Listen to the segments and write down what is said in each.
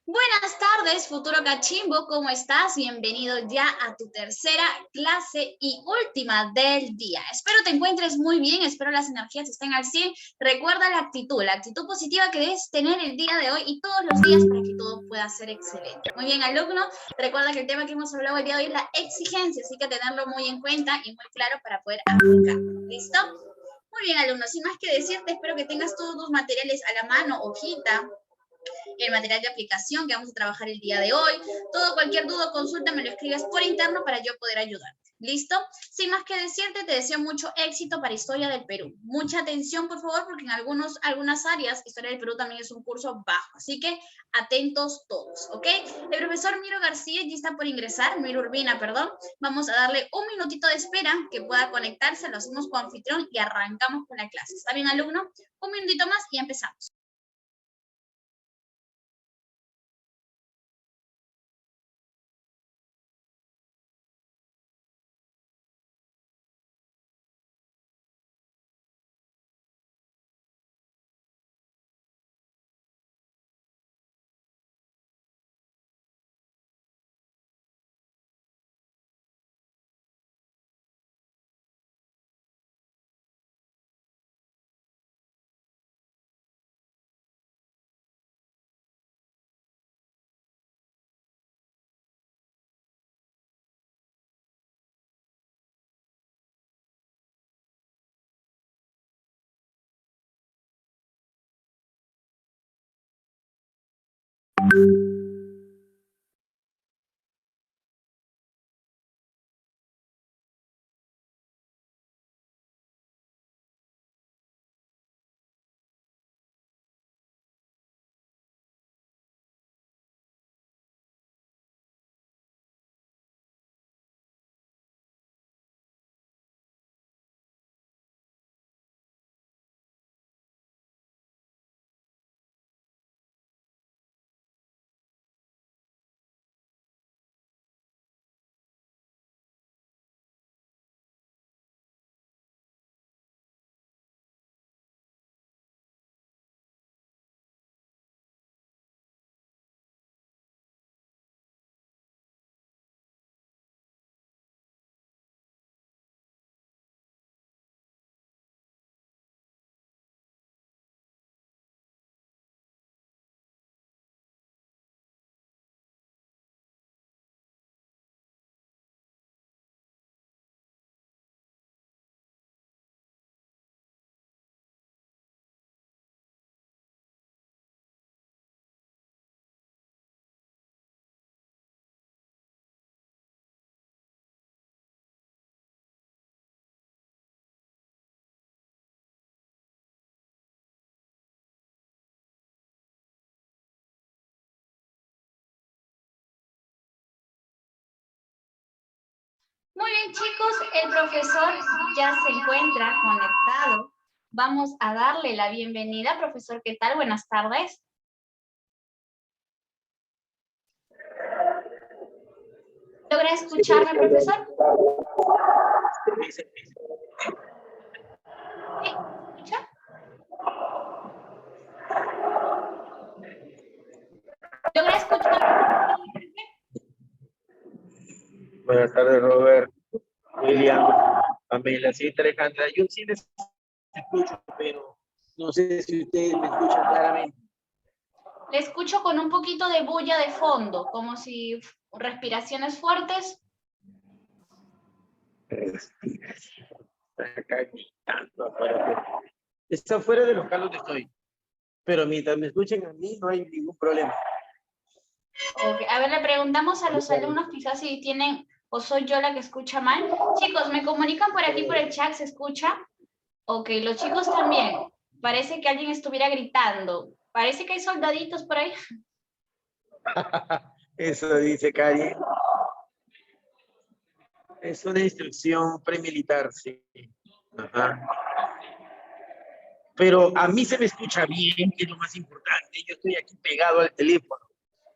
Buenas tardes, futuro cachimbo, ¿cómo estás? Bienvenido ya a tu tercera clase y última del día. Espero te encuentres muy bien, espero las energías estén al 100. Recuerda la actitud positiva que debes tener el día de hoy y todos los días para que todo pueda ser excelente. Muy bien, alumno, recuerda que el tema que hemos hablado el día de hoy es la exigencia, así que tenerlo muy en cuenta y muy claro para poder aplicarlo. ¿Listo? Muy bien, alumno, sin más que decirte, espero que tengas todos tus materiales a la mano, hojita, el material de aplicación que vamos a trabajar el día de hoy. Cualquier duda o consulta me lo escribes por interno para yo poder ayudarte. ¿Listo? Sin más que decirte, te deseo mucho éxito para Historia del Perú. Mucha atención, por favor, porque en algunas áreas, Historia del Perú también es un curso bajo. Así que atentos todos, ¿ok? El profesor Miro García ya está por ingresar, Miro Urbina, perdón. Vamos a darle un minutito de espera que pueda conectarse, lo hacemos con anfitrión y arrancamos con la clase. ¿Está bien, alumno? Un minutito más y empezamos. Muy bien, chicos, el profesor ya se encuentra conectado. Vamos a darle la bienvenida. Profesor, ¿qué tal? Buenas tardes. ¿Logra escucharme, profesor? ¿Sí? ¿Escucha? ¿Logra escucharme? Buenas tardes, Robert, William, Pamela, sí, Alejandra. Yo sí les escucho, pero no sé si ustedes me escuchan claramente. Le escucho con un poquito de bulla de fondo, como si respiraciones fuertes. Acá gritando afuera. Está fuera del local donde estoy, pero mientras me escuchen a mí no hay ningún problema. Okay. A ver, le preguntamos a los alumnos quizás si tienen, o soy yo la que escucha mal. Chicos, ¿me comunican por aquí por el chat? ¿Se escucha? Ok, los chicos también. Parece que alguien estuviera gritando. Parece que hay soldaditos por ahí. Eso dice Cari. Es una instrucción premilitar, sí. Ajá. Pero a mí se me escucha bien, que es lo más importante. Yo estoy aquí pegado al teléfono.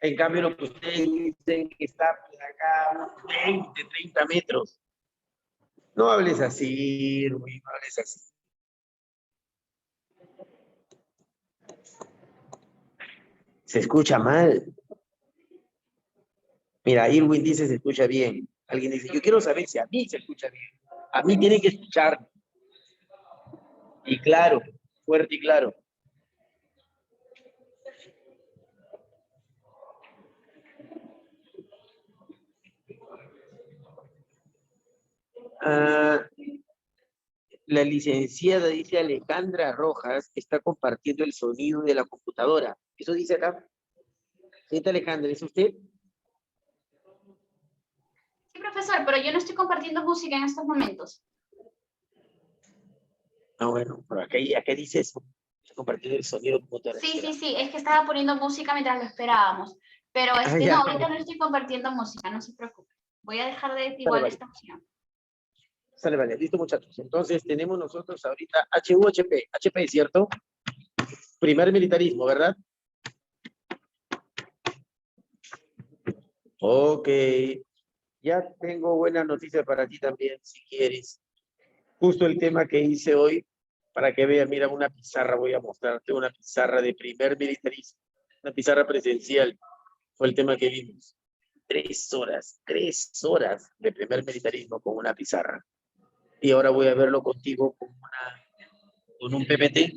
En cambio, lo que ustedes dicen que está pues, acá a unos 20, 30 metros. No hables así, Rubí, no hables así. Se escucha mal. Mira, Irwin dice se escucha bien. Alguien dice, yo quiero saber si a mí se escucha bien. A mí tiene que escuchar. Y claro, fuerte y claro. Ah, la licenciada, dice Alejandra Rojas, está compartiendo el sonido de la computadora. Eso dice acá. Señorita Alejandra, ¿es usted? Sí, profesor, pero yo no estoy compartiendo música en estos momentos. Ah, bueno, pero acá dice eso. Está compartiendo el sonido de la computadora. Sí, es que estaba poniendo música mientras lo esperábamos. Pero Ah, no, ya. ahorita no estoy compartiendo música, no se preocupe. Voy a dejar de Sale, igual vale. esta opción. Sale, vale. Listo, muchachos. Entonces, tenemos nosotros ahorita HUHP. HP, ¿cierto? Primer militarismo, ¿verdad? Ok. Ya tengo buena noticia para ti también, si quieres. Justo el tema que hice hoy, para que veas, mira, una pizarra, voy a mostrarte una pizarra de primer militarismo, una pizarra presencial, fue el tema que vimos. 3 horas de primer militarismo con una pizarra. Y ahora voy a verlo contigo con un PPT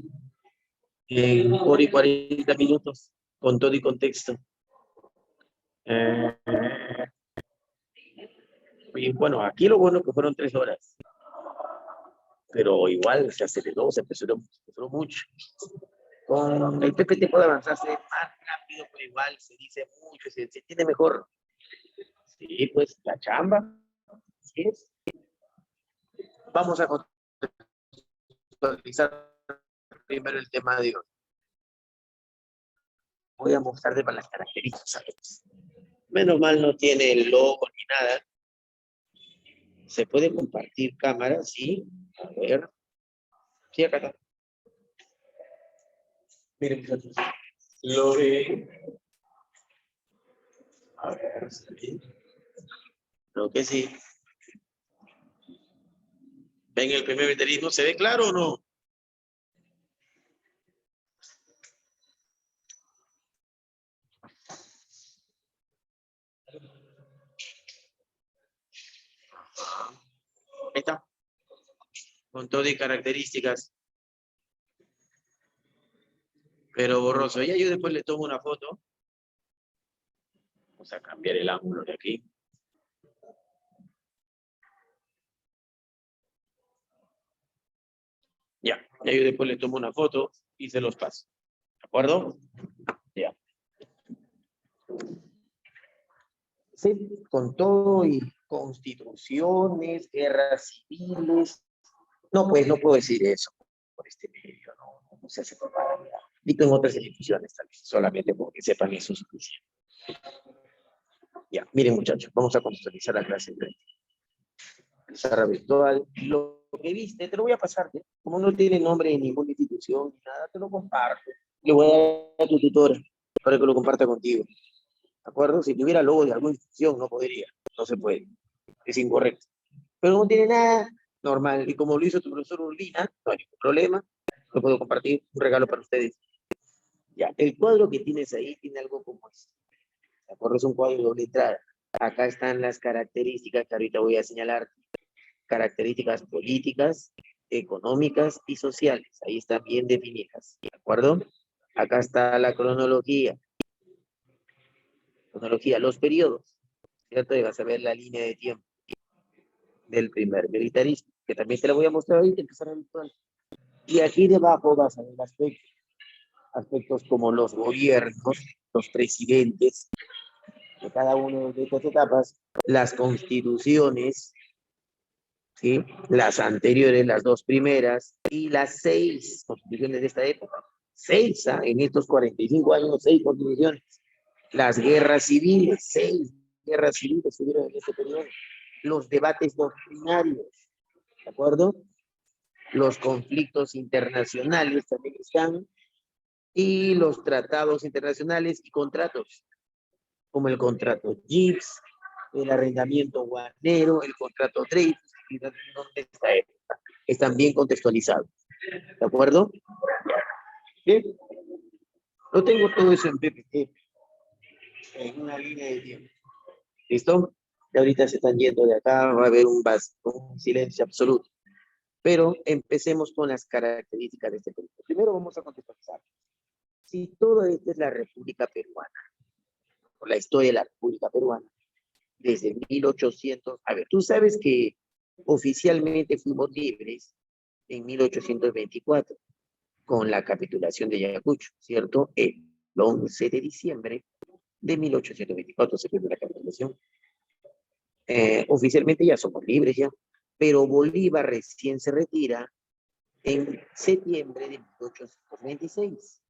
en hora y 40 minutos, con todo y contexto. Y bueno, aquí lo bueno que fueron 3 horas, pero igual se aceleró, se apresuró mucho. Con el PPT puede avanzarse más rápido, pero igual se dice mucho, se entiende mejor. Sí, pues la chamba. Así es. Vamos a contextualizar primero el tema de hoy. Voy a mostrarte para las características. Menos mal no tiene el logo ni nada. Se puede compartir cámara, sí. A ver. Sí, acá está. Miren, muchachos. Lo ve. A ver, ¿sí? Creo que sí. ¿Ven el primer veterismo? ¿Se ve claro o no? Ahí está. Con todo y características. Pero borroso. Ya yo después le tomo una foto. Vamos a cambiar el ángulo de aquí. Ya yo después le tomo una foto y se los paso. ¿De acuerdo? Ya. Sí, con todo y constituciones, guerras civiles. No, pues no puedo decir eso por este medio, no se hace propaganda. Digo en otras instituciones también, solamente porque sepan eso es suficiente. Ya, miren muchachos, vamos a contextualizar la clase de pizarra virtual. Lo que viste, te lo voy a pasar, ¿eh? Como no tiene nombre de ninguna institución ni nada, te lo comparto. Le voy a dar a tu tutora para que lo comparta contigo. ¿De acuerdo? Si tuviera logo de alguna institución, no podría, no se puede, es incorrecto. Pero no tiene nada, normal. Y como lo hizo tu profesor Urbina, no hay ningún problema, lo puedo compartir, un regalo para ustedes. Ya, el cuadro que tienes ahí tiene algo como esto. ¿De acuerdo? Es un cuadro de doble entrada. Acá están las características que ahorita voy a señalar. Características políticas, económicas y sociales. Ahí están bien definidas. ¿De acuerdo? Acá está la cronología. Cronología, los periodos. ¿Cierto? Y vas a ver la línea de tiempo del primer militarismo, que también te la voy a mostrar ahorita, empezar a virtual. Y aquí debajo vas a ver aspectos como los gobiernos, los presidentes de cada una de estas etapas, las constituciones, ¿sí? Las anteriores, las 2 primeras, y las 6 constituciones de esta época. 6, en estos 45 años, 6 constituciones. Las guerras civiles, 6 guerras civiles estuvieron en este periodo. Los debates doctrinarios, ¿de acuerdo? Los conflictos internacionales también están, y los tratados internacionales y contratos, como el contrato GIPS, el arrendamiento guarnero, el contrato Dreyfus, están bien contextualizados. ¿De acuerdo? Bien. Lo tengo todo eso en PPT, en una línea de tiempo. ¿Listo? Y ahorita se están yendo de acá, va a haber un silencio absoluto. Pero empecemos con las características de este periodo. Primero vamos a contextualizar. Si toda esta es la República Peruana, o la historia de la República Peruana, desde 1800, a ver, tú sabes que oficialmente fuimos libres en 1824, con la capitulación de Ayacucho, ¿cierto? El 11 de diciembre de 1824 se firmó la capitulación. Oficialmente ya somos libres ya, pero Bolívar recién se retira en septiembre de 1826.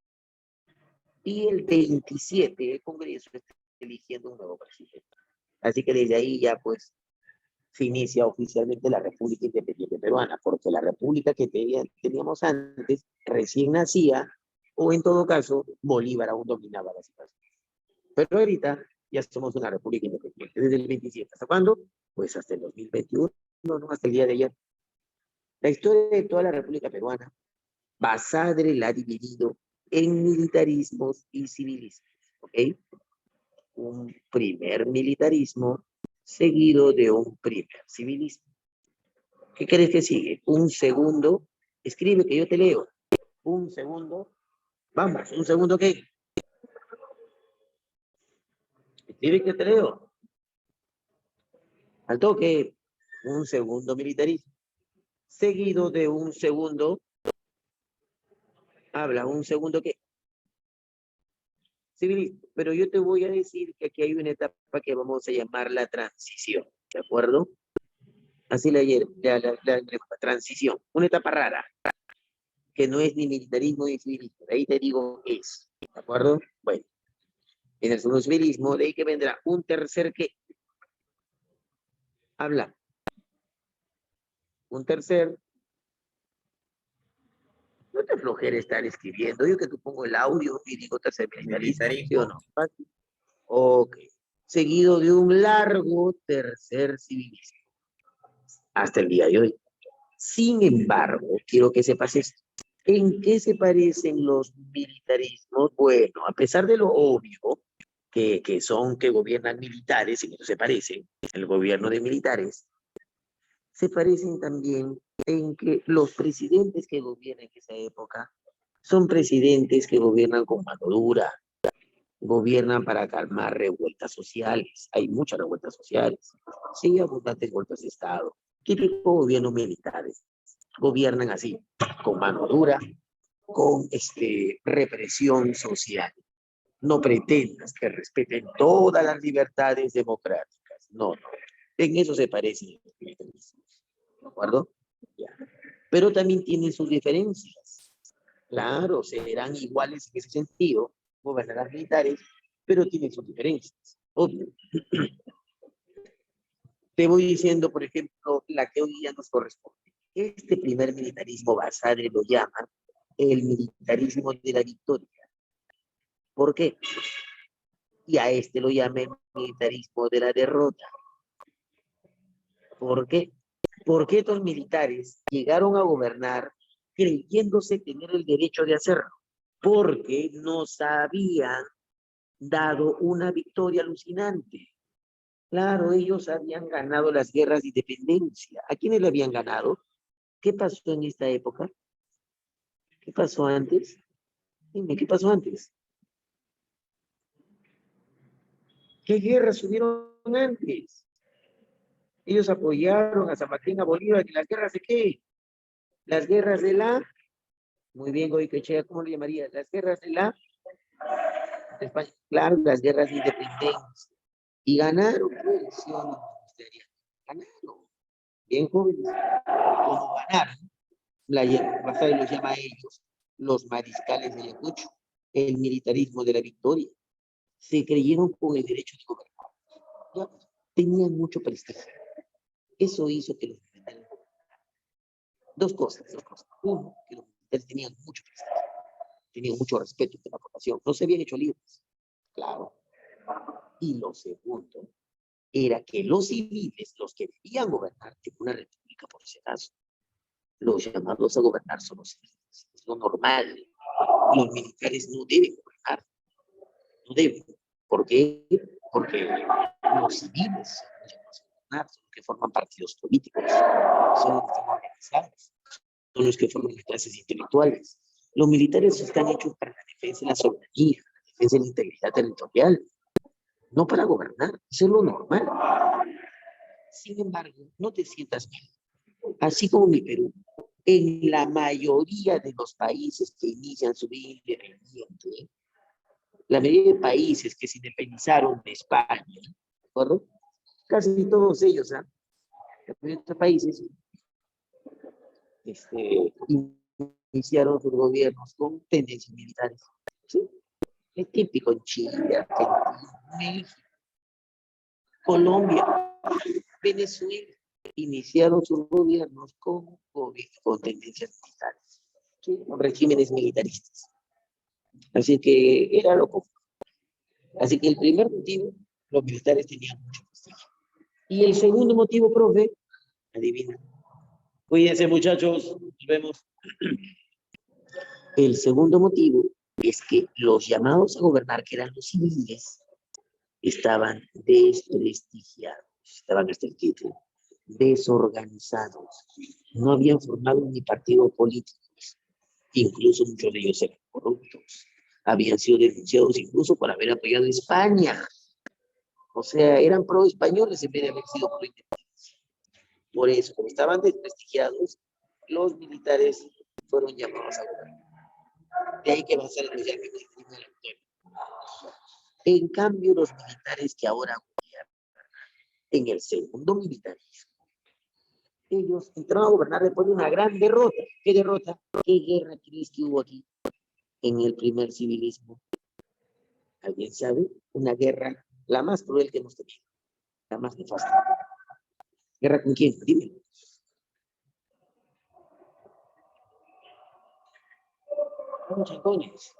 Y el 27 el Congreso está eligiendo un nuevo presidente. Así que desde ahí ya pues se inicia oficialmente la República Independiente Peruana, porque la República que teníamos antes recién nacía, o en todo caso, Bolívar aún dominaba la situación. Pero ahorita ya somos una República Independiente. ¿Desde el 27 hasta cuándo? Pues hasta el 2021, no, hasta el día de ayer. La historia de toda la República Peruana, Basadre la ha dividido en militarismos y civilismos, ¿ok? Un primer militarismo seguido de un primer civilismo. ¿Qué crees que sigue? Un segundo, escribe que yo te leo. Un segundo, vamos, un segundo ¿qué? Escribe que te leo. Al toque, un segundo militarismo, seguido de un segundo, habla, un segundo ¿qué? Civilismo. Pero yo te voy a decir que aquí hay una etapa que vamos a llamar la transición, ¿de acuerdo? Así la transición, una etapa rara, que no es ni militarismo ni civilismo. De ahí te digo es, ¿de acuerdo? Bueno, en el segundo civilismo, de ahí que vendrá un tercer que habla. Un tercer, no te flojera estar escribiendo. Yo que tú pongo el audio y digo tercer militarismo, ¿sí o no? Ok. Seguido de un largo tercer civilismo. Hasta el día de hoy. Sin embargo, quiero que sepas esto. ¿En qué se parecen los militarismos? Bueno, a pesar de lo obvio que gobiernan militares, y que no se parecen, el gobierno de militares, se parecen también en que los presidentes que gobiernan en esa época son presidentes que gobiernan con mano dura, gobiernan para calmar revueltas sociales. Hay muchas revueltas sociales. Sí, abundantes golpes de Estado. Típico gobierno militares. Gobiernan así, con mano dura, con represión social. No pretendas que respeten todas las libertades democráticas. No, no. En eso se parecen los militarismos. ¿De acuerdo? Ya. Pero también tienen sus diferencias. Claro, serán iguales en ese sentido, gobernarán militares, pero tienen sus diferencias. Obvio. Te voy diciendo, por ejemplo, la que hoy día nos corresponde. Este primer militarismo, Basadre lo llama el militarismo de la victoria. ¿Por qué? Y a este lo llama el militarismo de la derrota. ¿Por qué? Porque estos militares llegaron a gobernar creyéndose tener el derecho de hacerlo, porque nos habían dado una victoria alucinante. Claro, ellos habían ganado las guerras de independencia. ¿A quiénes le habían ganado? ¿Qué pasó en esta época? ¿Qué pasó antes? Dime, ¿qué pasó antes? ¿Qué guerras hubieron antes? Ellos apoyaron a San Martín, a Bolívar, ¿y las guerras de qué? Las guerras de la... Muy bien, Goycochea, ¿cómo le llamaría? Las guerras de la... de España. Claro, las guerras de independencia. Y ganaron, pues, ¿sí o no? Ganaron. Bien jóvenes. Como ganaron, Basada los llama a ellos los mariscales de Ayacucho, el militarismo de la victoria. Se creyeron con el derecho de gobernar. Ya, tenían mucho prestigio. Eso hizo que los militares gobernaran. Dos cosas. Uno, que los militares tenían mucho prestigio, tenían mucho respeto de la población, no se habían hecho libres, claro. Y lo segundo era que los civiles, los que debían gobernar en una república, por ese caso, los llamados a gobernar son los civiles. Es lo normal. Los militares no deben gobernar. No deben. ¿Por qué? Porque los civiles son los que forman partidos políticos, son los que están organizados, son los que forman las clases intelectuales. Los militares están hechos para la defensa de la soberanía, la defensa de la integridad territorial, no para gobernar. Eso es lo normal. Sin embargo, no te sientas mal. Así como mi Perú, en la mayoría de los países que inician su vida independiente, la mayoría de países que se independizaron de España, ¿de acuerdo? Casi todos ellos, ¿ah? La mayoría de estos países iniciaron sus gobiernos con tendencias militares. ¿Sí? Es típico en Chile, Argentina, México, Colombia, Venezuela. Iniciaron sus gobiernos con tendencias militares, ¿sí? Con regímenes militaristas. Así que era lo común. Así que el primer motivo, los militares tenían mucho prestigio. Y el segundo motivo, profe, adivina. Cuídense, muchachos, nos vemos. El segundo motivo es que los llamados a gobernar, que eran los civiles, estaban desprestigiados, estaban hasta el título, desorganizados, no habían formado ni partidos políticos, incluso muchos de ellos eran corruptos, habían sido denunciados incluso por haber apoyado a España, o sea, eran pro-españoles en vez de haber sido pro-independencia. Por eso, como estaban desprestigiados, los militares fueron llamados a gobernar. De ahí que va a ser especialmente el autor. En cambio, los militares que ahora gobiernan en el segundo militarismo, ellos entraron a gobernar después de una gran derrota. ¿Qué derrota? ¿Qué guerra crees que hubo aquí en el primer civilismo? ¿Alguien sabe? Una guerra, la más cruel que hemos tenido, la más nefasta. ¿Guerra con quién? Dime. Muchas coñas.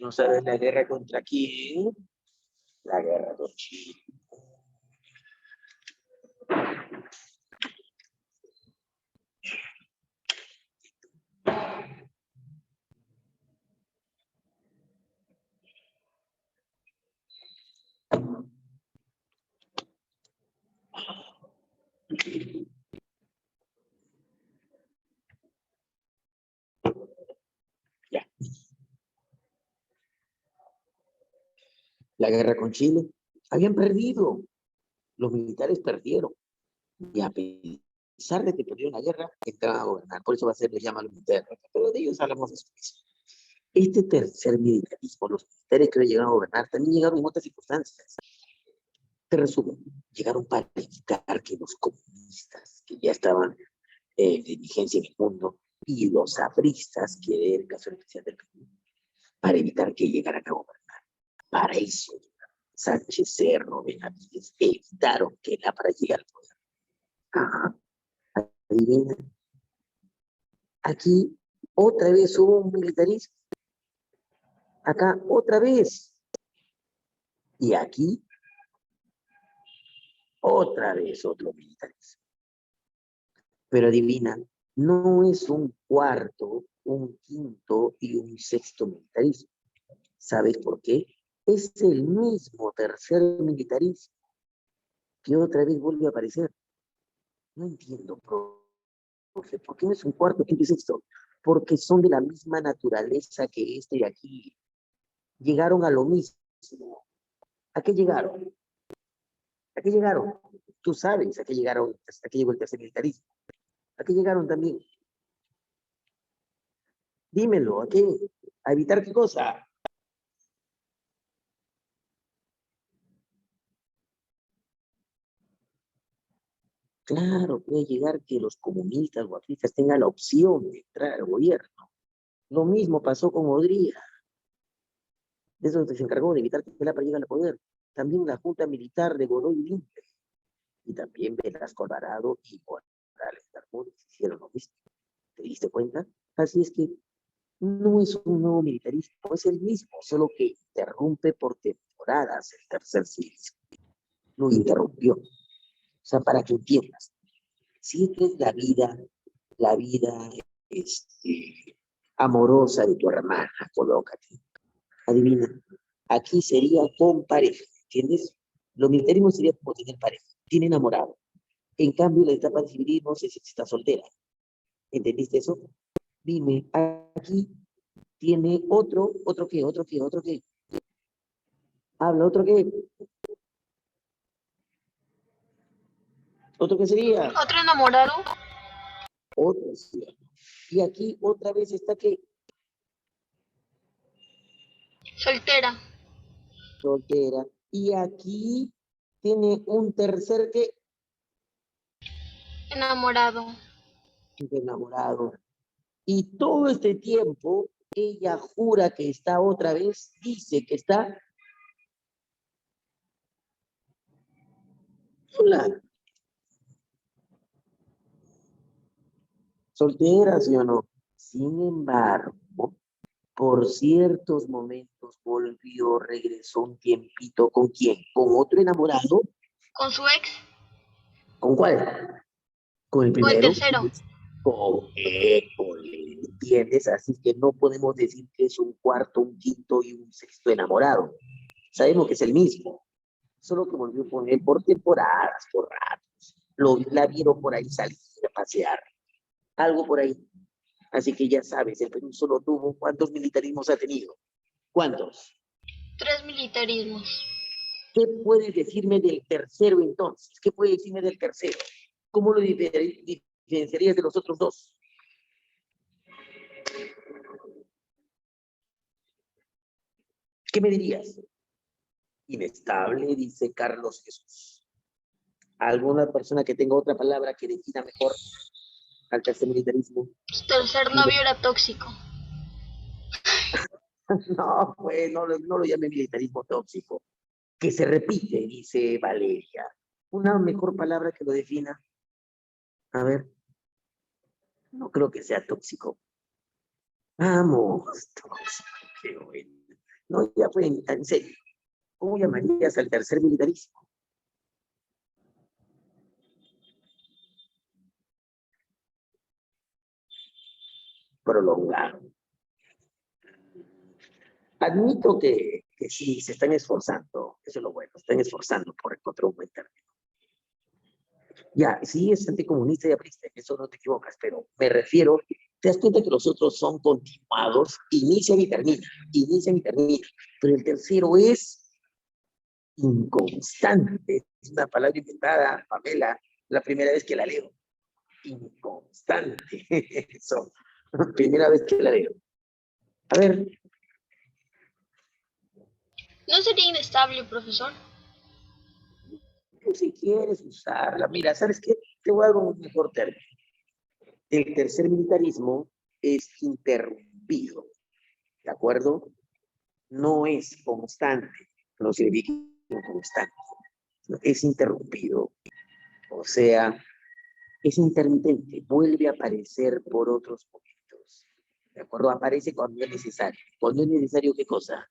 ¿No sabes la guerra contra quién? La guerra con Chile. Ya. La guerra con Chile. Habían perdido. Los militares perdieron. Y a pesar de que perdieron la guerra, entraron a gobernar. Por eso va a ser, les llaman los militares. Pero de ellos hablamos después. Este tercer militarismo, los militares que llegaron a gobernar, también llegaron en otras circunstancias. Te resumo, llegaron para evitar que los comunistas, que ya estaban de vigencia en el mundo, y los apristas, que era el caso especial del Perú, para evitar que llegaran a gobernar. Para eso, Sánchez Cerro, Benavides, evitaron que la para llegar al poder. Ajá. Adivina. Aquí otra vez hubo un militarismo. Acá otra vez. Y aquí otra vez otro militarismo. Pero adivina, no es un cuarto, un quinto y un sexto militarismo. ¿Sabes por qué? Es el mismo tercer militarismo que otra vez vuelve a aparecer. No entiendo, profe, ¿por qué no es un cuarto, quinto y sexto? Porque son de la misma naturaleza que este de aquí. Llegaron a lo mismo. ¿A qué llegaron? ¿A qué llegaron? Tú sabes a qué llegaron, hasta qué llegó el tercer militarismo. ¿A qué llegaron también? Dímelo, ¿a qué? ¿A evitar qué cosa? Claro, puede llegar que los comunistas o apristas tengan la opción de entrar al gobierno. Lo mismo pasó con Odría. De eso se encargó de evitar que Pelapa llegue al poder. También la Junta Militar de Godoy Limpio. Y también Velasco Alvarado y Morales Bermúdez hicieron lo mismo. ¿Te diste cuenta? Así es que no es un nuevo militarismo, es el mismo, solo que interrumpe por temporadas el tercer civismo. Lo interrumpió. O sea, para que entiendas, si esta es la vida amorosa de tu hermana, colócate. Adivina, Aquí sería con pareja, ¿entiendes? Lo militarismo sería como tener pareja, tiene enamorado. En cambio, la etapa de civilismo es si está soltera. ¿Entendiste eso? Dime, aquí tiene otro qué. Habla, otro qué sería, ¿Otro enamorado? otro, sí. Y aquí otra vez está que Soltera. soltera. Y aquí tiene un tercer que Enamorado. enamorado. Y todo este tiempo ella jura que está otra vez, dice que está sola, soltera, ¿sí o no? Sin embargo, por ciertos momentos volvió, regresó un tiempito. ¿Con quién? ¿Con otro enamorado? ¿Con su ex? ¿Con cuál? ¿Con el ¿O el primero? tercero? Con École, ¿entiendes? Así que no podemos decir que es un cuarto, un quinto y un sexto enamorado. Sabemos que es el mismo, solo que volvió con él por temporadas, por ratos. La vieron por ahí salir a pasear, algo por ahí. Así que ya sabes, el Perú solo tuvo, ¿cuántos militarismos ha tenido? ¿Cuántos? 3 militarismos. ¿Qué puedes decirme del tercero entonces? ¿Qué puedes decirme del tercero? ¿Cómo lo diferenciarías de los otros dos? ¿Qué me dirías? Inestable, dice Carlos Jesús. ¿Alguna persona que tenga otra palabra que defina mejor al tercer militarismo? Su tercer novio era tóxico. No, pues no lo llame militarismo tóxico. Que se repite, dice Valeria. Una mejor palabra que lo defina. A ver, no creo que sea tóxico. Vamos, tóxico, qué bueno. No, ya fue en serio. ¿Cómo llamarías al tercer militarismo? Prolongado. Admito que sí, se están esforzando, eso es lo bueno, se están esforzando por encontrar un buen término. Ya, sí es anticomunista y aprista, eso no te equivocas, pero me refiero, te das cuenta que los otros son continuados, inician y terminan, pero el tercero es inconstante, es una palabra inventada, Pamela, la primera vez que la leo, inconstante, eso, primera vez que la leo. A ver, ¿No sería inestable, profesor? si quieres usarla, mira, ¿sabes qué? Te voy a dar un mejor término. El tercer militarismo es interrumpido, ¿de acuerdo? No es constante, no significa constante, es interrumpido, o sea, es intermitente, vuelve a aparecer por otros momentos, ¿de acuerdo? Aparece cuando es necesario. ¿Cuando es necesario qué cosa?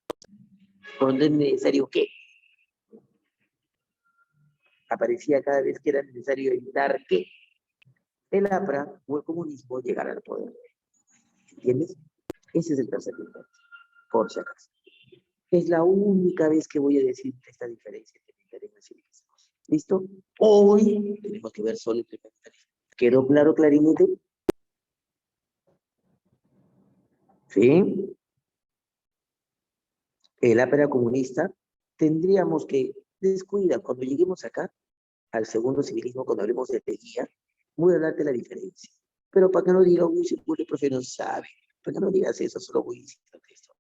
¿Cuando es necesario qué? Aparecía cada vez que era necesario evitar que el APRA o el comunismo llegara al poder. ¿Entiendes? Ese es el tercer militarismo, por si acaso. Es la única vez que voy a decirte esta diferencia entre militarismo y civilismo. ¿Listo? Hoy tenemos que ver solo el militarismo. ¿Quedó claro, clarinete? ¿Sí? El ápera comunista tendríamos que descuidar cuando lleguemos acá al segundo civilismo, cuando hablemos de guía, voy a hablarte de la diferencia. Pero para que no diga, uy, si el profe no sabe, para que no digas eso, solo voy diciendo esto.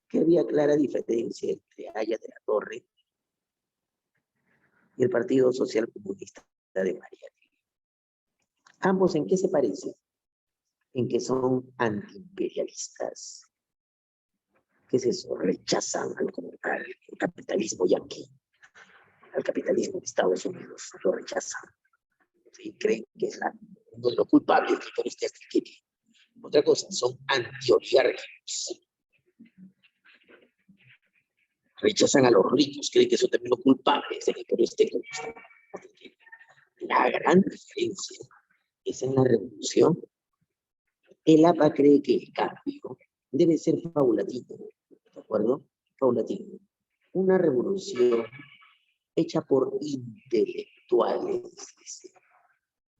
Que había clara diferencia entre Haya de la Torre y el Partido Social Comunista de Mariátegui. ¿Ambos en qué se parecen? En que son antiimperialistas. ¿Qué es eso? Rechazan al capitalismo yanqui, al capitalismo de Estados Unidos, lo rechazan. Y creen que es uno de los culpables que con este actividad. Otra cosa, son antioligarcos. Rechazan a los ricos, creen que son también los culpables de que por este gusto. La gran diferencia es en la revolución. El APA cree que el cambio debe ser paulatino, ¿de acuerdo? Paulatino. una revolución hecha por intelectuales,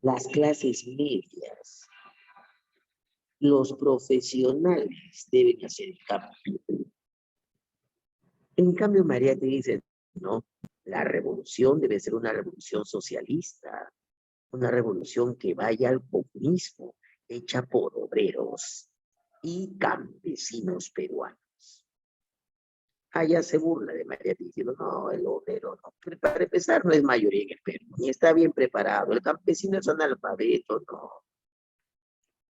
las clases medias, los profesionales deben hacer el cambio. En cambio, María te dice, no, la revolución debe ser una revolución socialista, una revolución que vaya al comunismo, hecha por obreros y campesinos peruanos. Allá se burla de María diciendo, no, el obrero, no, para empezar no es mayoría en el Perú, ni está bien preparado, el campesino es analfabeto, no.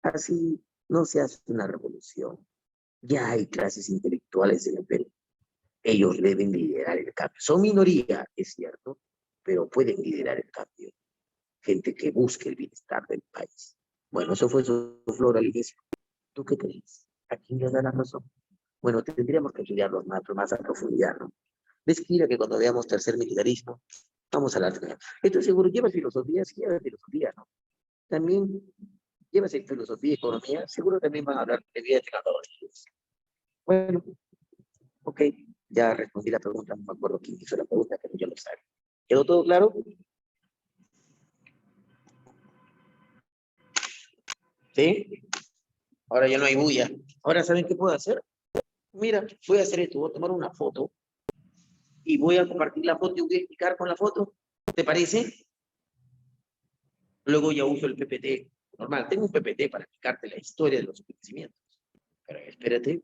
Así no se hace una revolución. Ya hay clases intelectuales en el Perú. Ellos deben liderar el cambio. Son minoría, es cierto, pero pueden liderar el cambio. Gente que busque el bienestar del país. Bueno, eso fue su flor al inicio. ¿Tú qué crees? ¿A quién le da la razón? Bueno, tendríamos que estudiarlos más a profundidad, ¿no? ¿Ves, Kira, que cuando veamos tercer militarismo, vamos a hablar de eso? Esto seguro lleva filosofía, sí lleva filosofía, ¿no? También llevas filosofía y economía, seguro también van a hablar de vida de tecnologías. Bueno, ok, ya respondí la pregunta, no me acuerdo quién hizo la pregunta, pero ya lo sabe. ¿Quedó todo claro? ¿Sí? Ahora ya no hay bulla. Ahora, ¿saben qué puedo hacer? Mira, voy a hacer esto, voy a tomar una foto y voy a compartir la foto y voy a explicar con la foto. ¿Te parece? Luego ya uso el PPT normal. Tengo un PPT para explicarte la historia de los acontecimientos. Pero espérate.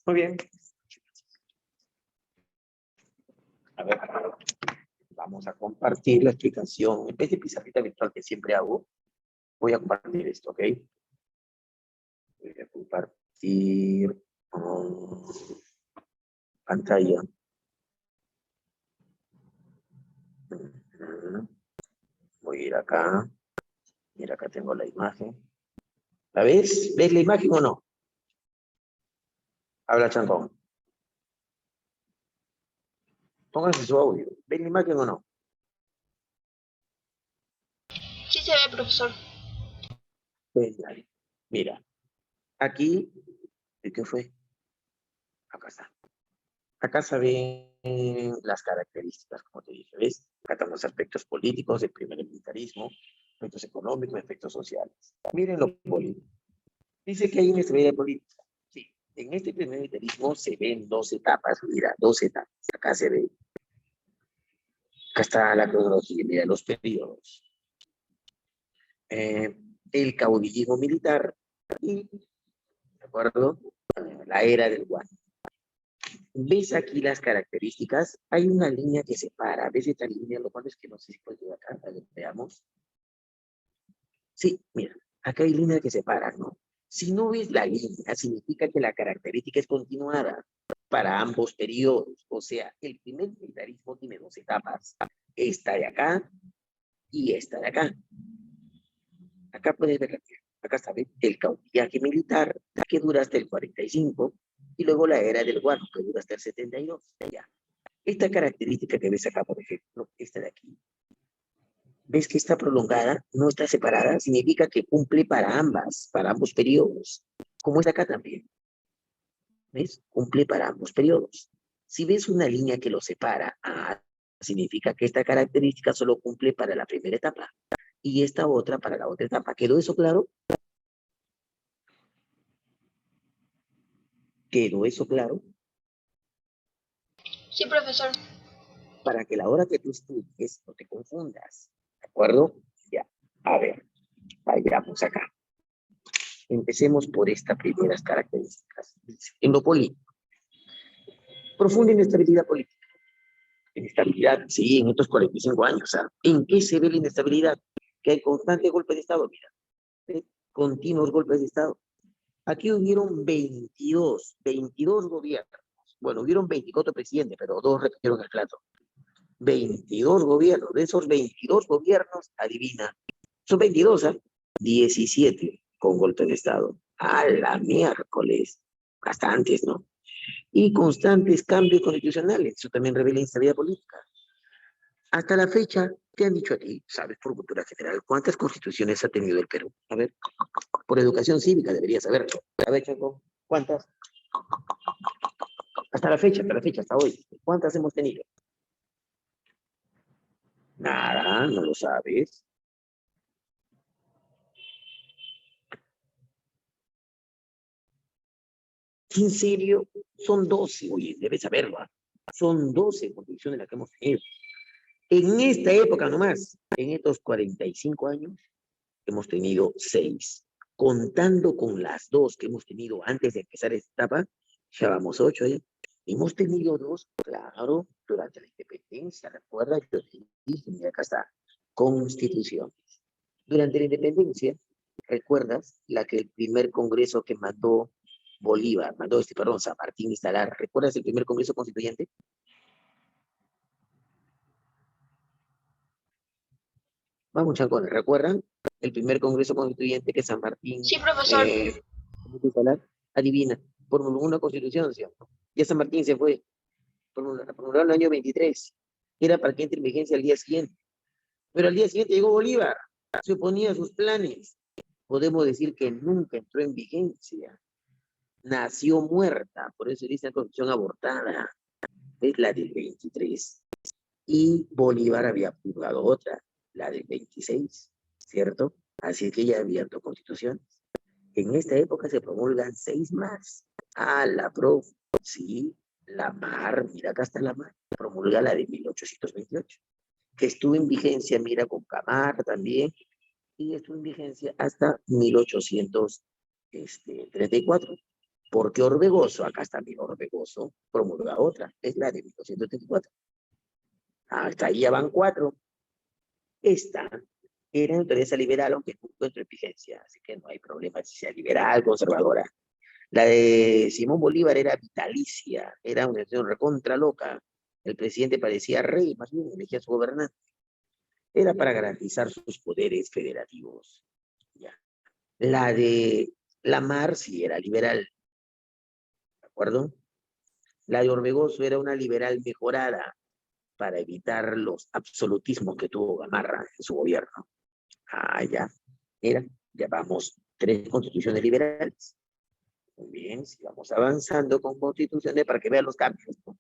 Muy bien. A ver, vamos a compartir la explicación. En vez de pizarrita virtual que siempre hago, voy a compartir esto, ¿ok? Voy a compartir pantalla. Voy a ir acá. Mira, acá tengo la imagen. ¿La ves? ¿Ves la imagen o no? Habla, Chancón. Pónganse su audio. ¿Ves la imagen o no? Sí se ve, profesor. Pues, mira, aquí, ¿qué fue? Acá está. Acá se ven las características, como te dije, ¿ves? Acá están los aspectos políticos del primer militarismo, aspectos económicos, aspectos sociales. Miren lo político. Dice que hay inestabilidad política. Sí, en este primer militarismo se ven dos etapas, mira, dos etapas. Acá se ve. Acá está la cronología, mira, los periodos. El caudillismo militar y, ¿de acuerdo? La era del guano. ¿Ves aquí las características? Hay una línea que separa. ¿Ves esta línea? Lo cual es que no sé si puedes ver acá. A ver, veamos. Sí, mira. Acá hay líneas que separan, ¿no? Si no ves la línea, significa que la característica es continuada para ambos periodos. O sea, el primer militarismo tiene dos etapas. Esta de acá y esta de acá. Acá puedes ver, acá está el cautillaje militar, que dura hasta el 45, y luego la era del guano, que dura hasta el 72. Ya. Esta característica que ves acá, por ejemplo, esta de aquí, ves que está prolongada, no está separada, significa que cumple para ambos periodos, como es acá también. ¿Ves? Cumple para ambos periodos. Si ves una línea que lo separa, significa que esta característica solo cumple para la primera etapa y esta otra para la otra etapa. ¿Quedó eso claro? ¿Quedó eso claro? Sí, profesor. Para que la hora que tú estudies no te confundas. ¿De acuerdo? Ya. A ver, vayamos acá. Empecemos por estas primeras características. En lo político. Profunda inestabilidad política. Inestabilidad, sí, en estos 45 años. ¿En qué se ve la inestabilidad? Que hay constantes golpes de Estado, mira. Continuos golpes de Estado. Aquí hubieron 22 gobiernos. Bueno, hubieron 24 presidentes, pero 2 repitieron el plato. 22 gobiernos. De esos 22 gobiernos, adivina, son 22, 17 con golpe de Estado. A la miércoles. Bastantes, ¿no? Y constantes cambios constitucionales. Eso también revela instabilidad política. Hasta la fecha, te han dicho a ti, sabes, por cultura general, ¿cuántas constituciones ha tenido el Perú? A ver, por educación cívica deberías saberlo. A ver, Chaco, ¿cuántas? Hasta la fecha, hasta hoy. ¿Cuántas hemos tenido? Nada, no lo sabes. ¿En serio? Son 12, oye, debes saberlo. Son 12 constituciones las que hemos tenido. En esta época nomás, en estos 45 años, hemos tenido 6. Contando con las 2 que hemos tenido antes de empezar esta etapa, ya vamos 8, ¿eh? Hemos tenido 2, claro, durante la independencia, ¿recuerdas? Yo te dije, mira, acá está, constituciones. Durante la independencia, ¿recuerdas la que el primer congreso que mandó Bolívar, San Martín instalar? ¿Recuerdas el primer congreso constituyente? Vamos, chancones, ¿recuerdan? El primer congreso constituyente que San Martín Sí, profesor. instalar. Adivina, formuló una constitución, ¿cierto? Ya San Martín se fue, promulgó en el año 23. Era para que entre en vigencia al día siguiente. Pero al día siguiente llegó Bolívar, se oponía a sus planes. Podemos decir que nunca entró en vigencia. Nació muerta, por eso dice la constitución abortada. Es la del 23. Y Bolívar había promulgado otra, la del 26, ¿cierto? Así que ya había 2 constituciones. En esta época se promulgan 6 más. La prof, sí, la MAR, mira acá está la MAR, promulga la de 1828, que estuvo en vigencia, mira, con Camar también, y estuvo en vigencia hasta 1834. Porque Orbegoso, acá está mi Orbegoso, promulga otra, es la de 1834. Hasta ahí ya van 4. Esta era naturaleza liberal, aunque no encuentro en vigencia, así que no hay problema si sea liberal, conservadora. La de Simón Bolívar era vitalicia, era una acción recontra loca. El presidente parecía rey, más bien elegía a su gobernante. Era para garantizar sus poderes federativos. Ya. La de Lamar sí era liberal, ¿de acuerdo? La de Orbegoso era una liberal mejorada para evitar los absolutismos que tuvo Gamarra en su gobierno. Ya. Ya vamos 3 constituciones liberales. Muy bien, sigamos avanzando con constituciones para que vean los cambios, ¿no?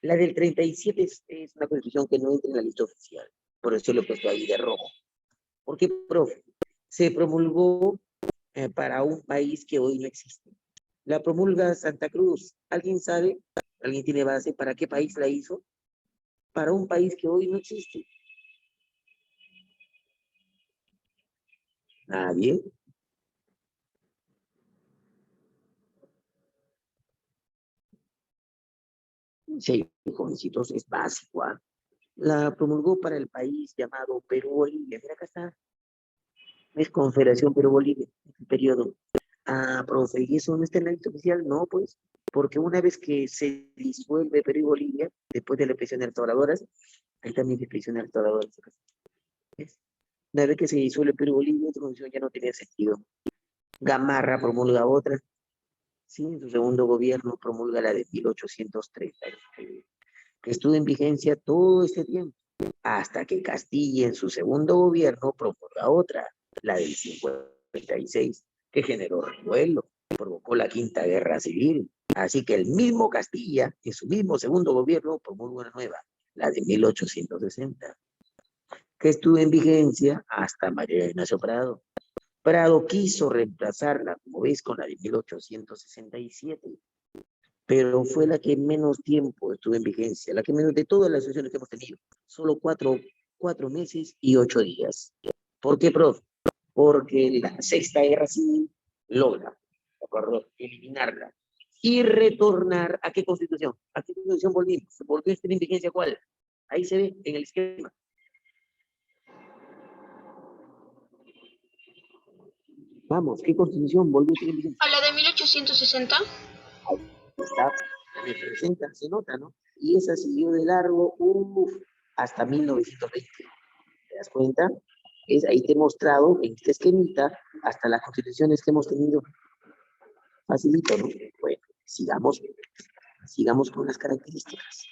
La del 37 es una constitución que no entra en la lista oficial. Por eso lo he puesto ahí de rojo. Porque, profe, se promulgó para un país que hoy no existe. La promulga Santa Cruz. ¿Alguien sabe? ¿Alguien tiene base para qué país la hizo? Para un país que hoy no existe. ¿Nadie? Sí, jovencitos, es básico. La promulgó para el país llamado Perú-Bolivia. Mira, acá está. Es Confederación Perú-Bolivia, el periodo. Ah, profe, ¿y eso no está en la lista oficial? No, pues, porque una vez que se disuelve Perú y Bolivia, después de la prisión de restauradoras, ahí también dice prisión de restauradoras. ¿Ves? Una vez que se disuelve Perú y Bolivia, esta constitución ya no tenía sentido. Gamarra promulga otra, sí, en su segundo gobierno promulga la de 1830, que estuvo en vigencia todo este tiempo, hasta que Castilla en su segundo gobierno promulga otra, la del 56, que generó revuelo, provocó la Quinta Guerra Civil. Así que el mismo Castilla, en su mismo segundo gobierno, promulga una nueva, la de 1860, que estuvo en vigencia hasta María Ignacio Prado. Prado quiso reemplazarla, como ves, con la de 1867, pero fue la que menos tiempo estuvo en vigencia, la que menos de todas las sesiones que hemos tenido, solo cuatro meses y 8 días. ¿Por qué, profe? Porque la Sexta Guerra Civil logra, ¿de acuerdo?, eliminarla y retornar ¿a qué constitución? ¿A qué constitución volvimos? ¿Volvió a estar en vigencia cuál? Ahí se ve en el esquema. Vamos, ¿qué constitución volvió a estar en vigencia? ¿A la de 1860? Está, me presenta, se nota, ¿no? Y esa siguió de largo, hasta 1920. ¿Te das cuenta? Ahí te he mostrado en este esquemita hasta las constituciones que hemos tenido. Facilito, ¿no? Bueno, sigamos con las características.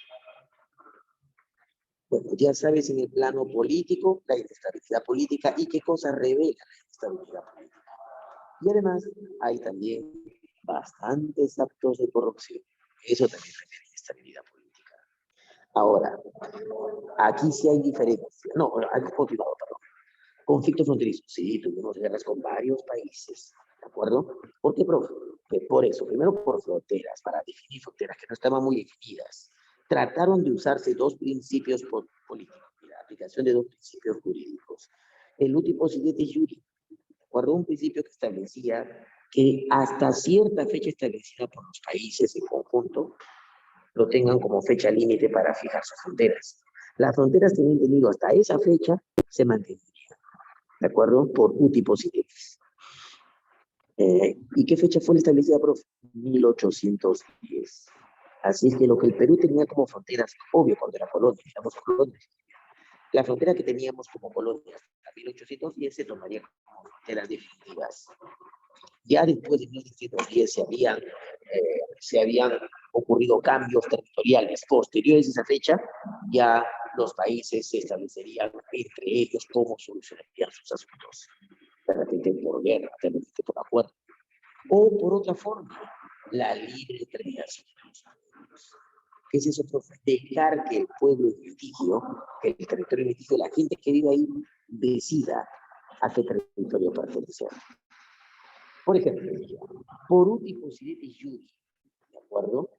Bueno, ya sabes en el plano político, la inestabilidad política y qué cosas revela la inestabilidad política. Y además hay también bastantes actos de corrupción. Eso también revela inestabilidad política. Ahora, aquí sí hay diferencia. No, hay continuado, perdón. Conflictos fronterizos. Sí, tuvimos guerras con varios países. ¿De acuerdo? ¿Por qué, profe? Pues por eso, primero por fronteras, para definir fronteras que no estaban muy definidas. Trataron de usarse dos principios políticos, la aplicación de dos principios jurídicos. El último siguiente juri, ¿de acuerdo? Un principio que establecía que hasta cierta fecha establecida por los países en conjunto, lo tengan como fecha límite para fijar sus fronteras. Las fronteras que habían tenido hasta esa fecha se mantendrían, ¿de acuerdo? Por uti positivis. ¿Y qué fecha fue establecida, profe? 1810. Así que lo que el Perú tenía como fronteras, obvio, cuando era colonia, éramos colonias, la frontera que teníamos como colonia hasta 1810 se tomaría como fronteras definitivas. Ya después de 1810 se habían ocurrido cambios territoriales posteriores a esa fecha, ya los países se establecerían entre ellos cómo solucionarían sus asuntos. De repente por guerra, de repente por acuerdo. O por otra forma, la libre determinación de los pueblos. ¿Qué es eso, profe? Dejar que el pueblo en litigio, que el territorio en litigio, la gente que vive ahí, decida a qué territorio pertenecer. Por ejemplo, por uti possidetis iuri, ¿de acuerdo?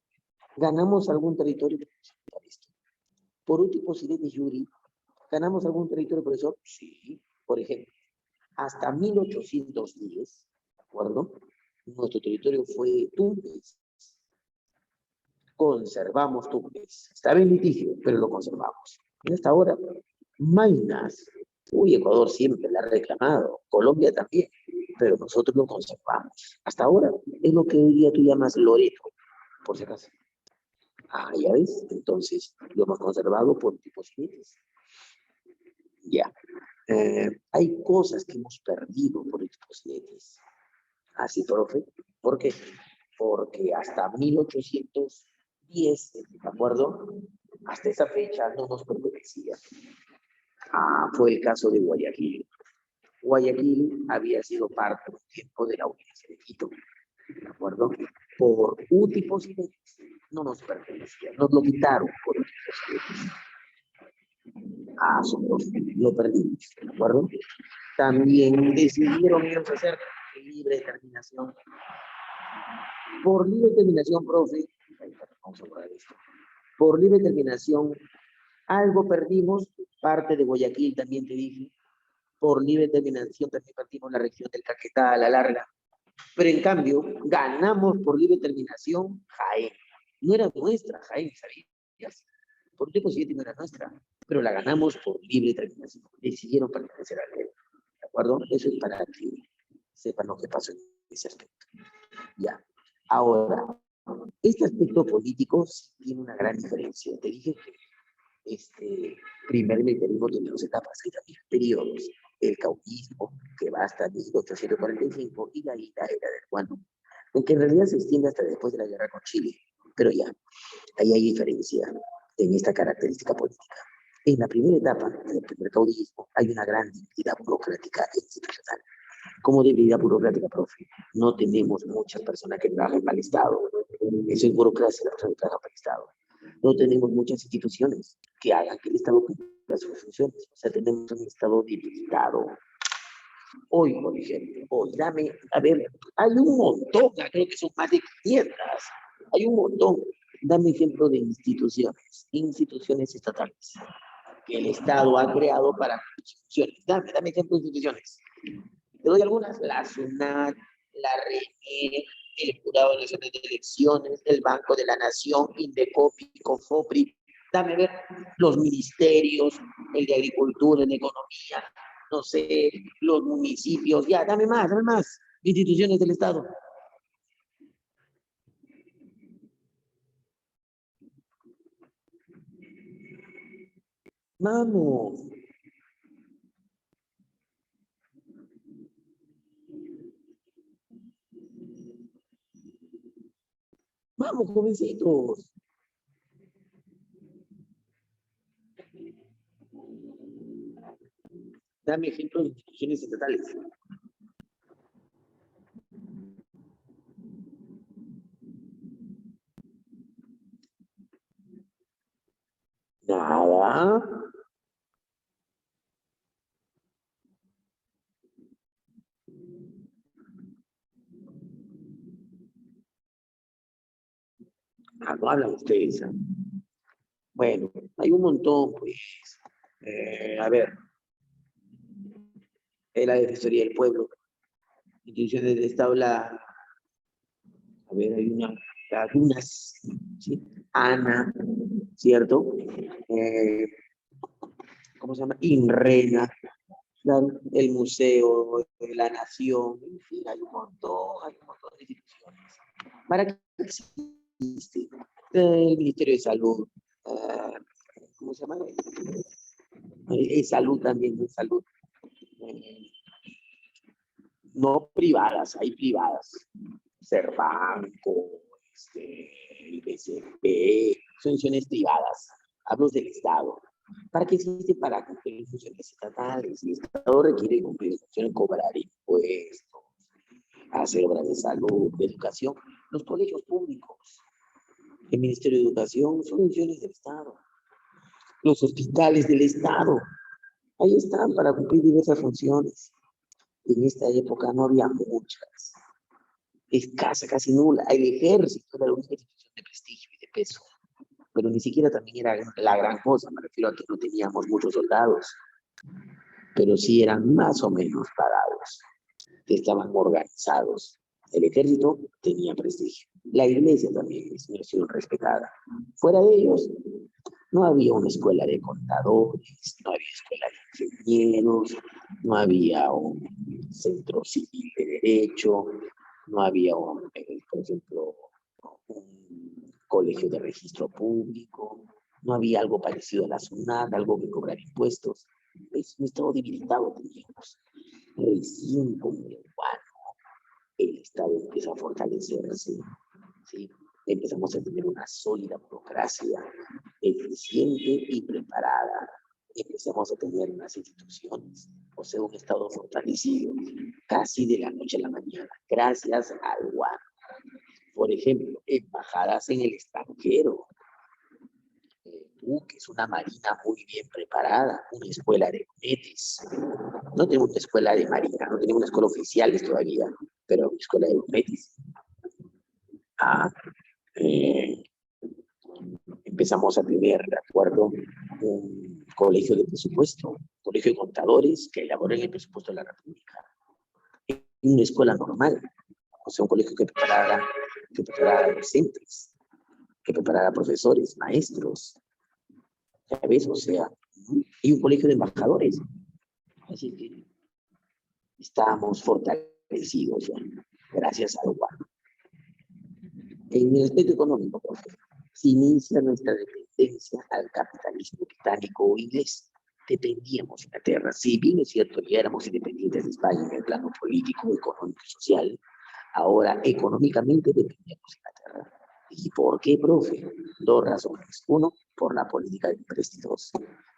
¿Ganamos algún territorio? Por uti possidetis iuri, ¿ganamos algún territorio por eso? Sí. Por ejemplo, hasta 1810, ¿de acuerdo? Nuestro territorio fue Tumbes. Conservamos Tumbes. Estaba en litigio, pero lo conservamos. Y hasta ahora, Maynas. Uy, Ecuador siempre la ha reclamado, Colombia también, pero nosotros lo conservamos. Hasta ahora es lo que hoy día tú llamas Loreto, por si acaso. Ah, ya ves, entonces lo hemos conservado por tipos límites. Ya. Hay cosas que hemos perdido por tipos límites. Así, profe. ¿Por qué? Porque hasta 1810, ¿de acuerdo? Hasta esa fecha no nos pertenecía. Fue el caso de Guayaquil. Guayaquil había sido parte un tiempo de la Audiencia de Quito, ¿de acuerdo? Por uti possidetis, no nos pertenecía, nos lo quitaron por uti possidetis. Lo perdimos, ¿de acuerdo? También decidieron ellos hacer libre determinación. Por libre determinación, profe, vamos a borrar esto. Por libre determinación, algo perdimos, parte de Guayaquil también te dije. Por libre determinación también partimos la región del Caquetá a la larga. Pero en cambio, ganamos por libre determinación Jaén. No era nuestra Jaén, ¿sabías? Por tiempo siguiente no era nuestra, pero la ganamos por libre determinación. Decidieron pertenecer al rey. ¿De acuerdo? Eso es para que sepan lo que pasó en ese aspecto. Ya. Ahora, este aspecto político sí tiene una gran diferencia. Te dije que primer militarismo tiene dos etapas, hay también periodos. El cautismo, que va hasta 1845, y ahí la era del Guano, aunque en realidad se extiende hasta después de la guerra con Chile. Pero ya, ahí hay diferencia en esta característica política. En la primera etapa, en el primer caudillismo, hay una gran debilidad burocrática e institucional. ¿Cómo debilidad burocrática, profe? No tenemos muchas personas que trabajan para el Estado. Eso es burocracia, la persona que trabaja para el Estado. No tenemos muchas instituciones que hagan que el Estado cumpla sus funciones. O sea, tenemos un Estado debilitado. Hoy, por ejemplo, hoy, dame, a ver, hay un montón, creo que son más de 500. Hay un montón. Dame ejemplo de instituciones estatales que el Estado ha creado para sus funciones. Dame ejemplo de instituciones. Te doy algunas: la SUNAT, la RENIEC, el Jurado Nacional de Elecciones, el Banco de la Nación, Indecopi, COFOPRI. Dame ver los ministerios, el de Agricultura, en Economía, no sé, los municipios. Ya, dame más, instituciones del Estado. Vamos. Vamos, jovencitos. Dame ejemplos de instituciones estatales. Nada. No hablan ustedes. Bueno, hay un montón, pues. A ver, la Defensoría del Pueblo, instituciones del Estado, a ver, hay algunas, ¿sí? ANA, ¿cierto? ¿Cómo se llama? INRENA, el Museo de la Nación, en fin, hay un montón de instituciones. ¿Para qué existe? El Ministerio de Salud, ¿cómo se llama? Salud también, de salud. No privadas, hay privadas. Cervanco, el BCP, son instituciones privadas. Hablo del Estado. ¿Para qué existe? Para cumplir funciones estatales. El Estado requiere cumplir funciones, cobrar impuestos, hacer obras de salud, de educación. Los colegios públicos, el Ministerio de Educación, son funciones del Estado. Los hospitales del Estado, ahí están para cumplir diversas funciones. En esta época no había muchas, escasa, casi nula. El ejército era la única institución de prestigio y de peso, pero ni siquiera también era la gran cosa. Me refiero a que no teníamos muchos soldados, pero sí eran más o menos pagados, que estaban organizados. El ejército tenía prestigio. La iglesia también es una institución respetada. Fuera de ellos, no había una escuela de contadores, no había escuela de ingenieros, no había un centro civil de derecho, no había, por ejemplo, un colegio de registro público, no había algo parecido a la SUNAT, algo que cobrar impuestos. Es un estado debilitado teníamos. Recién con el el Estado empieza a fortalecerse, ¿sí? Empezamos a tener una sólida burocracia eficiente y preparada. Empezamos a tener unas instituciones, o sea, un Estado fortalecido, casi de la noche a la mañana, gracias al Guano. Por ejemplo, embajadas en el extranjero, buques, una marina muy bien preparada, una escuela de cohetes. No tenemos una escuela de marina, no tenemos una escuela oficial todavía, pero una escuela de cohetes. Empezamos a tener, de acuerdo, un colegio de presupuesto, un colegio de contadores que elaboran el presupuesto de la República. En una escuela normal, o sea, un colegio que preparara docentes, que preparara profesores, maestros, ¿sabes? O sea, y un colegio de embajadores. Así que estábamos fortalecidos ya. gracias al guano. En el aspecto económico, por ejemplo, se inicia nuestra dependencia al capitalismo británico o inglés. Dependíamos de Inglaterra. Si bien es cierto, ya éramos independientes de España en el plano político, económico y social, ahora económicamente dependíamos de Inglaterra. ¿Y por qué, profe? Dos razones. Uno, por la política de préstamos.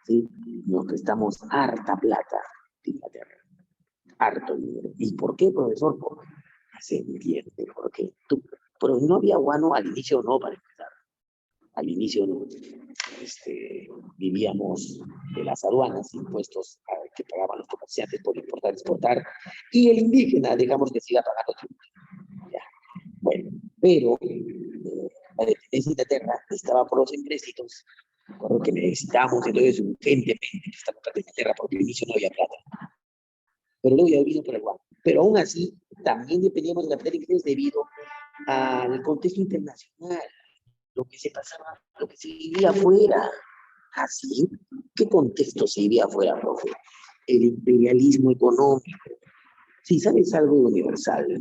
¿Sí? Nos prestamos harta plata de Inglaterra. Harto dinero. ¿Y por qué, profesor? Porque se entiende. Porque pero no había guano al inicio, no, para empezar. Al inicio no. Vivíamos de las aduanas, impuestos que pagaban los comerciantes por importar y exportar, y el indígena, digamos que siga pagando tributo. Ya. Bueno, pero la dependencia de Inglaterra estaba por los empréstitos, recuerdo que necesitábamos entonces urgentemente esta plata de Inglaterra, porque al inicio no había plata, pero luego ya vino por el guano. Pero aún así, también dependíamos de la plata inglés debido al contexto internacional, lo que se pasaba, lo que se vivía afuera. ¿Así? ¿Qué contexto se vivía afuera, profe? El imperialismo económico. Si sabes algo universal,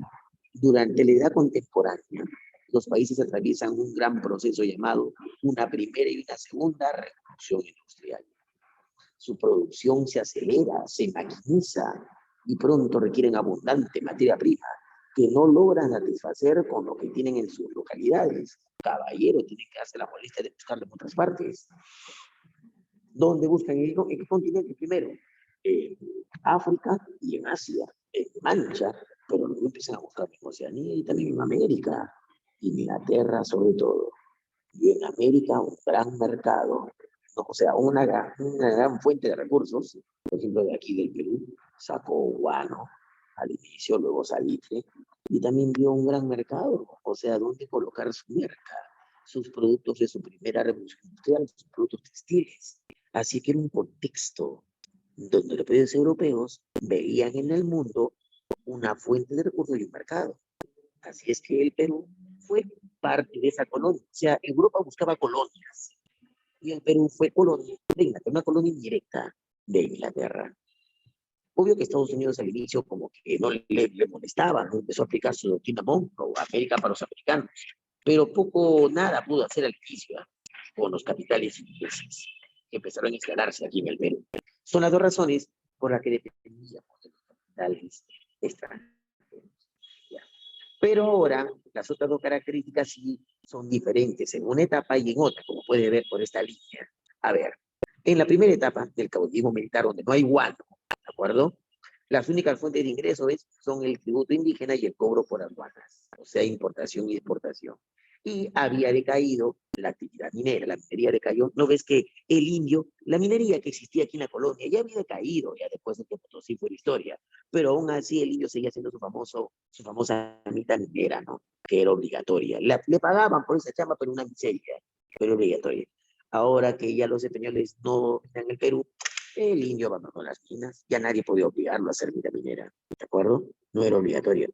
durante la edad contemporánea, los países atraviesan un gran proceso llamado una primera y una segunda revolución industrial. Su producción se acelera, se maquiniza y pronto requieren abundante materia prima que no logran satisfacer con lo que tienen en sus localidades. Caballero, tienen que hacer la molestia de buscarlo en otras partes. ¿Dónde buscan? ¿En qué continente primero? En África y en Asia, en Mancha, pero luego empiezan a buscar en Oceanía y también en América, Inglaterra sobre todo. Y en América un gran mercado, ¿no? O sea, una gran fuente de recursos, por ejemplo, de aquí del Perú, sacó guano al inicio, luego salitre, y también vio un gran mercado, o sea, dónde colocar su merca, sus productos de su primera revolución industrial, sus productos textiles. Así que era un contexto donde los países europeos veían en el mundo una fuente de recursos y un mercado. Así es que el Perú fue parte de esa colonia. O sea, Europa buscaba colonias y el Perú fue colonia de Inglaterra, una colonia indirecta de Inglaterra. Obvio que Estados Unidos al inicio como que no le molestaba, ¿no? Empezó a aplicar su doctrina Monroe, América para los americanos, pero poco, nada pudo hacer al inicio con los capitales ingleses que empezaron a instalarse aquí en el Perú. Son las dos razones por las que dependíamos de los capitales extranjeros. Pero ahora, las otras dos características sí son diferentes en una etapa y en otra, como puede ver por esta línea. A ver, en la primera etapa del caudillismo militar, donde no hay guano, ¿de acuerdo? Las únicas fuentes de ingreso son el tributo indígena y el cobro por aduanas, o sea, importación y exportación. Y había decaído la actividad minera, la minería decayó. ¿No ves que el indio, la minería que existía aquí en la colonia, ya había decaído, ya después de que Potosí fue la historia, pero aún así el indio seguía haciendo su famosa mitad minera, ¿no? Que era obligatoria. Le pagaban por esa chamba, pero una miseria, pero obligatoria. Ahora que ya los españoles no están en el Perú, el indio abandonó las minas, ya nadie podía obligarlo a hacer mina minera, ¿de acuerdo? No era obligatorio.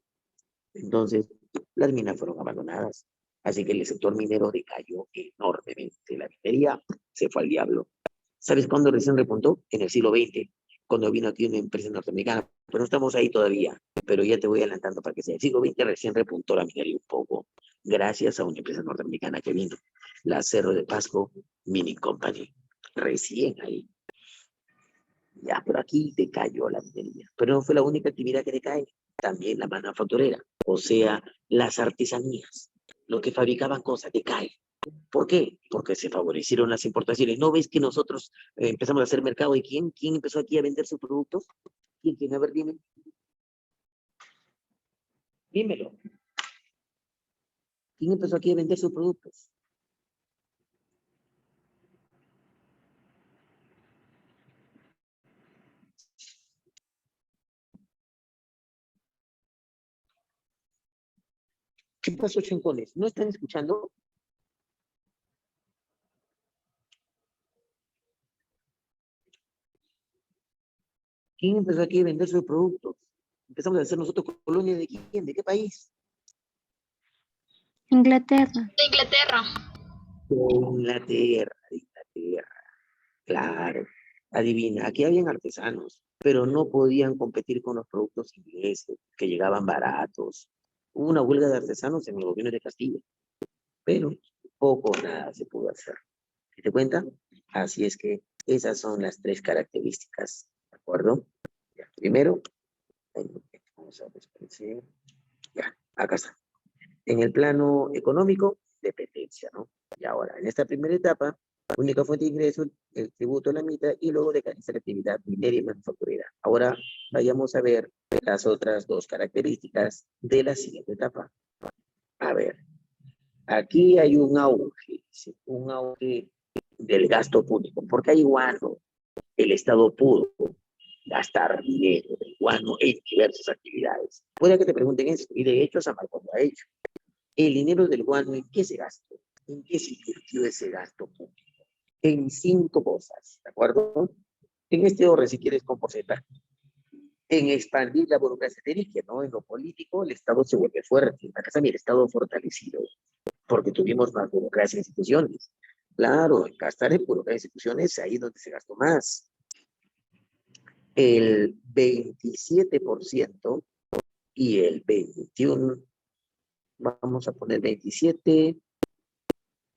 Entonces, las minas fueron abandonadas, así que el sector minero decayó enormemente. La minería se fue al diablo. ¿Sabes cuándo recién repuntó? En el siglo XX, cuando vino aquí una empresa norteamericana. Pero no estamos ahí todavía, pero ya te voy adelantando para que sea. El siglo XX recién repuntó la minería un poco, gracias a una empresa norteamericana que vino, la Cerro de Pasco Mining Company. Recién ahí. Ya, pero aquí decayó la minería. Pero no fue la única actividad que decae, también la manufacturera, o sea, las artesanías, lo que fabricaban cosas, decae. ¿Por qué? Porque se favorecieron las importaciones. ¿No ves que nosotros empezamos a hacer mercado? ¿Y quién empezó aquí a vender sus productos? ¿Quién? A ver, dime. Dímelo. ¿Quién empezó aquí a vender sus productos? ¿Qué pasó, chincones? ¿No están escuchando? ¿Quién empezó aquí a vender sus productos? Empezamos a hacer nosotros colonia de quién, ¿de qué país? Inglaterra. De Inglaterra. De Inglaterra. Claro. Adivina, aquí habían artesanos, pero no podían competir con los productos ingleses, que llegaban baratos. Hubo una huelga de artesanos en el gobierno de Castilla, pero poco o nada se pudo hacer. ¿Se te cuenta? Así es que esas son las tres características, ¿de acuerdo? Ya, primero, vamos a despreciar. Ya, acá está. En el plano económico, dependencia, ¿no? Y ahora, en esta primera etapa, única fuente de ingresos, el tributo a la mitad y luego decadece la actividad minera y manufacturera. Ahora vayamos a ver las otras dos características de la siguiente etapa. A ver, aquí hay un auge, ¿sí? Un auge del gasto público, porque hay guano. El Estado pudo gastar dinero del guano en diversas actividades. Puede que te pregunten eso, y de hecho San Marcos lo ha hecho. El dinero del guano, ¿en qué se gastó? ¿En qué se invirtió ese gasto público? En 5 cosas, ¿de acuerdo? En este orden, si quieres, con porcentaje. En expandir la burocracia, te dije, ¿no? En lo político, el Estado se vuelve fuerte. Acá está el Estado fortalecido, porque tuvimos más burocracia en instituciones. Claro, en gastar en burocracia en instituciones, ahí es donde se gastó más. El 27% y el 21%, vamos a poner 27,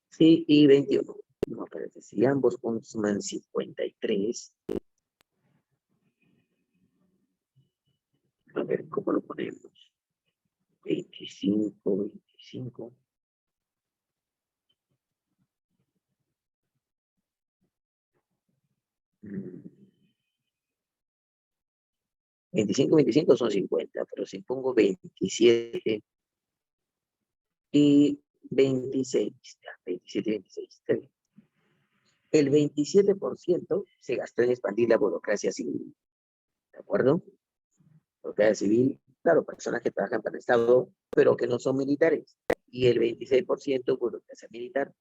sí, y 21. No, espérate, si ambos consuman 53, a ver, ¿cómo lo ponemos? 25, 25. Mm, 25, 25 son 50, pero si pongo 27 y 26, ya, 27 y 26, está bien. El 27% se gastó en expandir la burocracia civil, ¿de acuerdo? Burocracia civil, claro, personas que trabajan para el Estado, pero que no son militares. Y el 26% burocracia militar.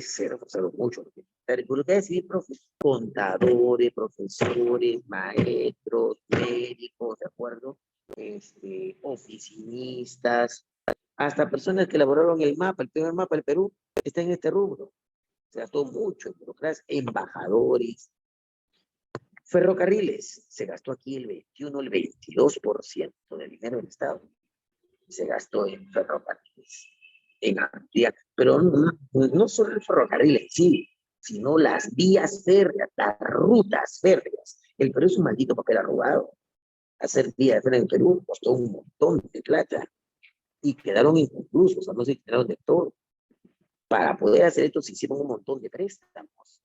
Se reforzaron mucho. La burocracia civil, contadores, profesores, maestros, médicos, ¿de acuerdo? Oficinistas, hasta personas que elaboraron el mapa, el primer mapa del Perú, está en este rubro. Se gastó mucho en burocracia, embajadores, ferrocarriles, se gastó aquí el 21, el 22% del dinero del Estado. Se gastó en ferrocarriles, en ampliar, pero no solo el ferrocarril en sí, sino las vías férreas, las rutas férreas. El Perú es un maldito papel arrugado. Hacer vías férreas en Perú costó un montón de plata y quedaron inconclusos, o sea, no se quedaron de todo. Para poder hacer esto se hicieron un montón de préstamos,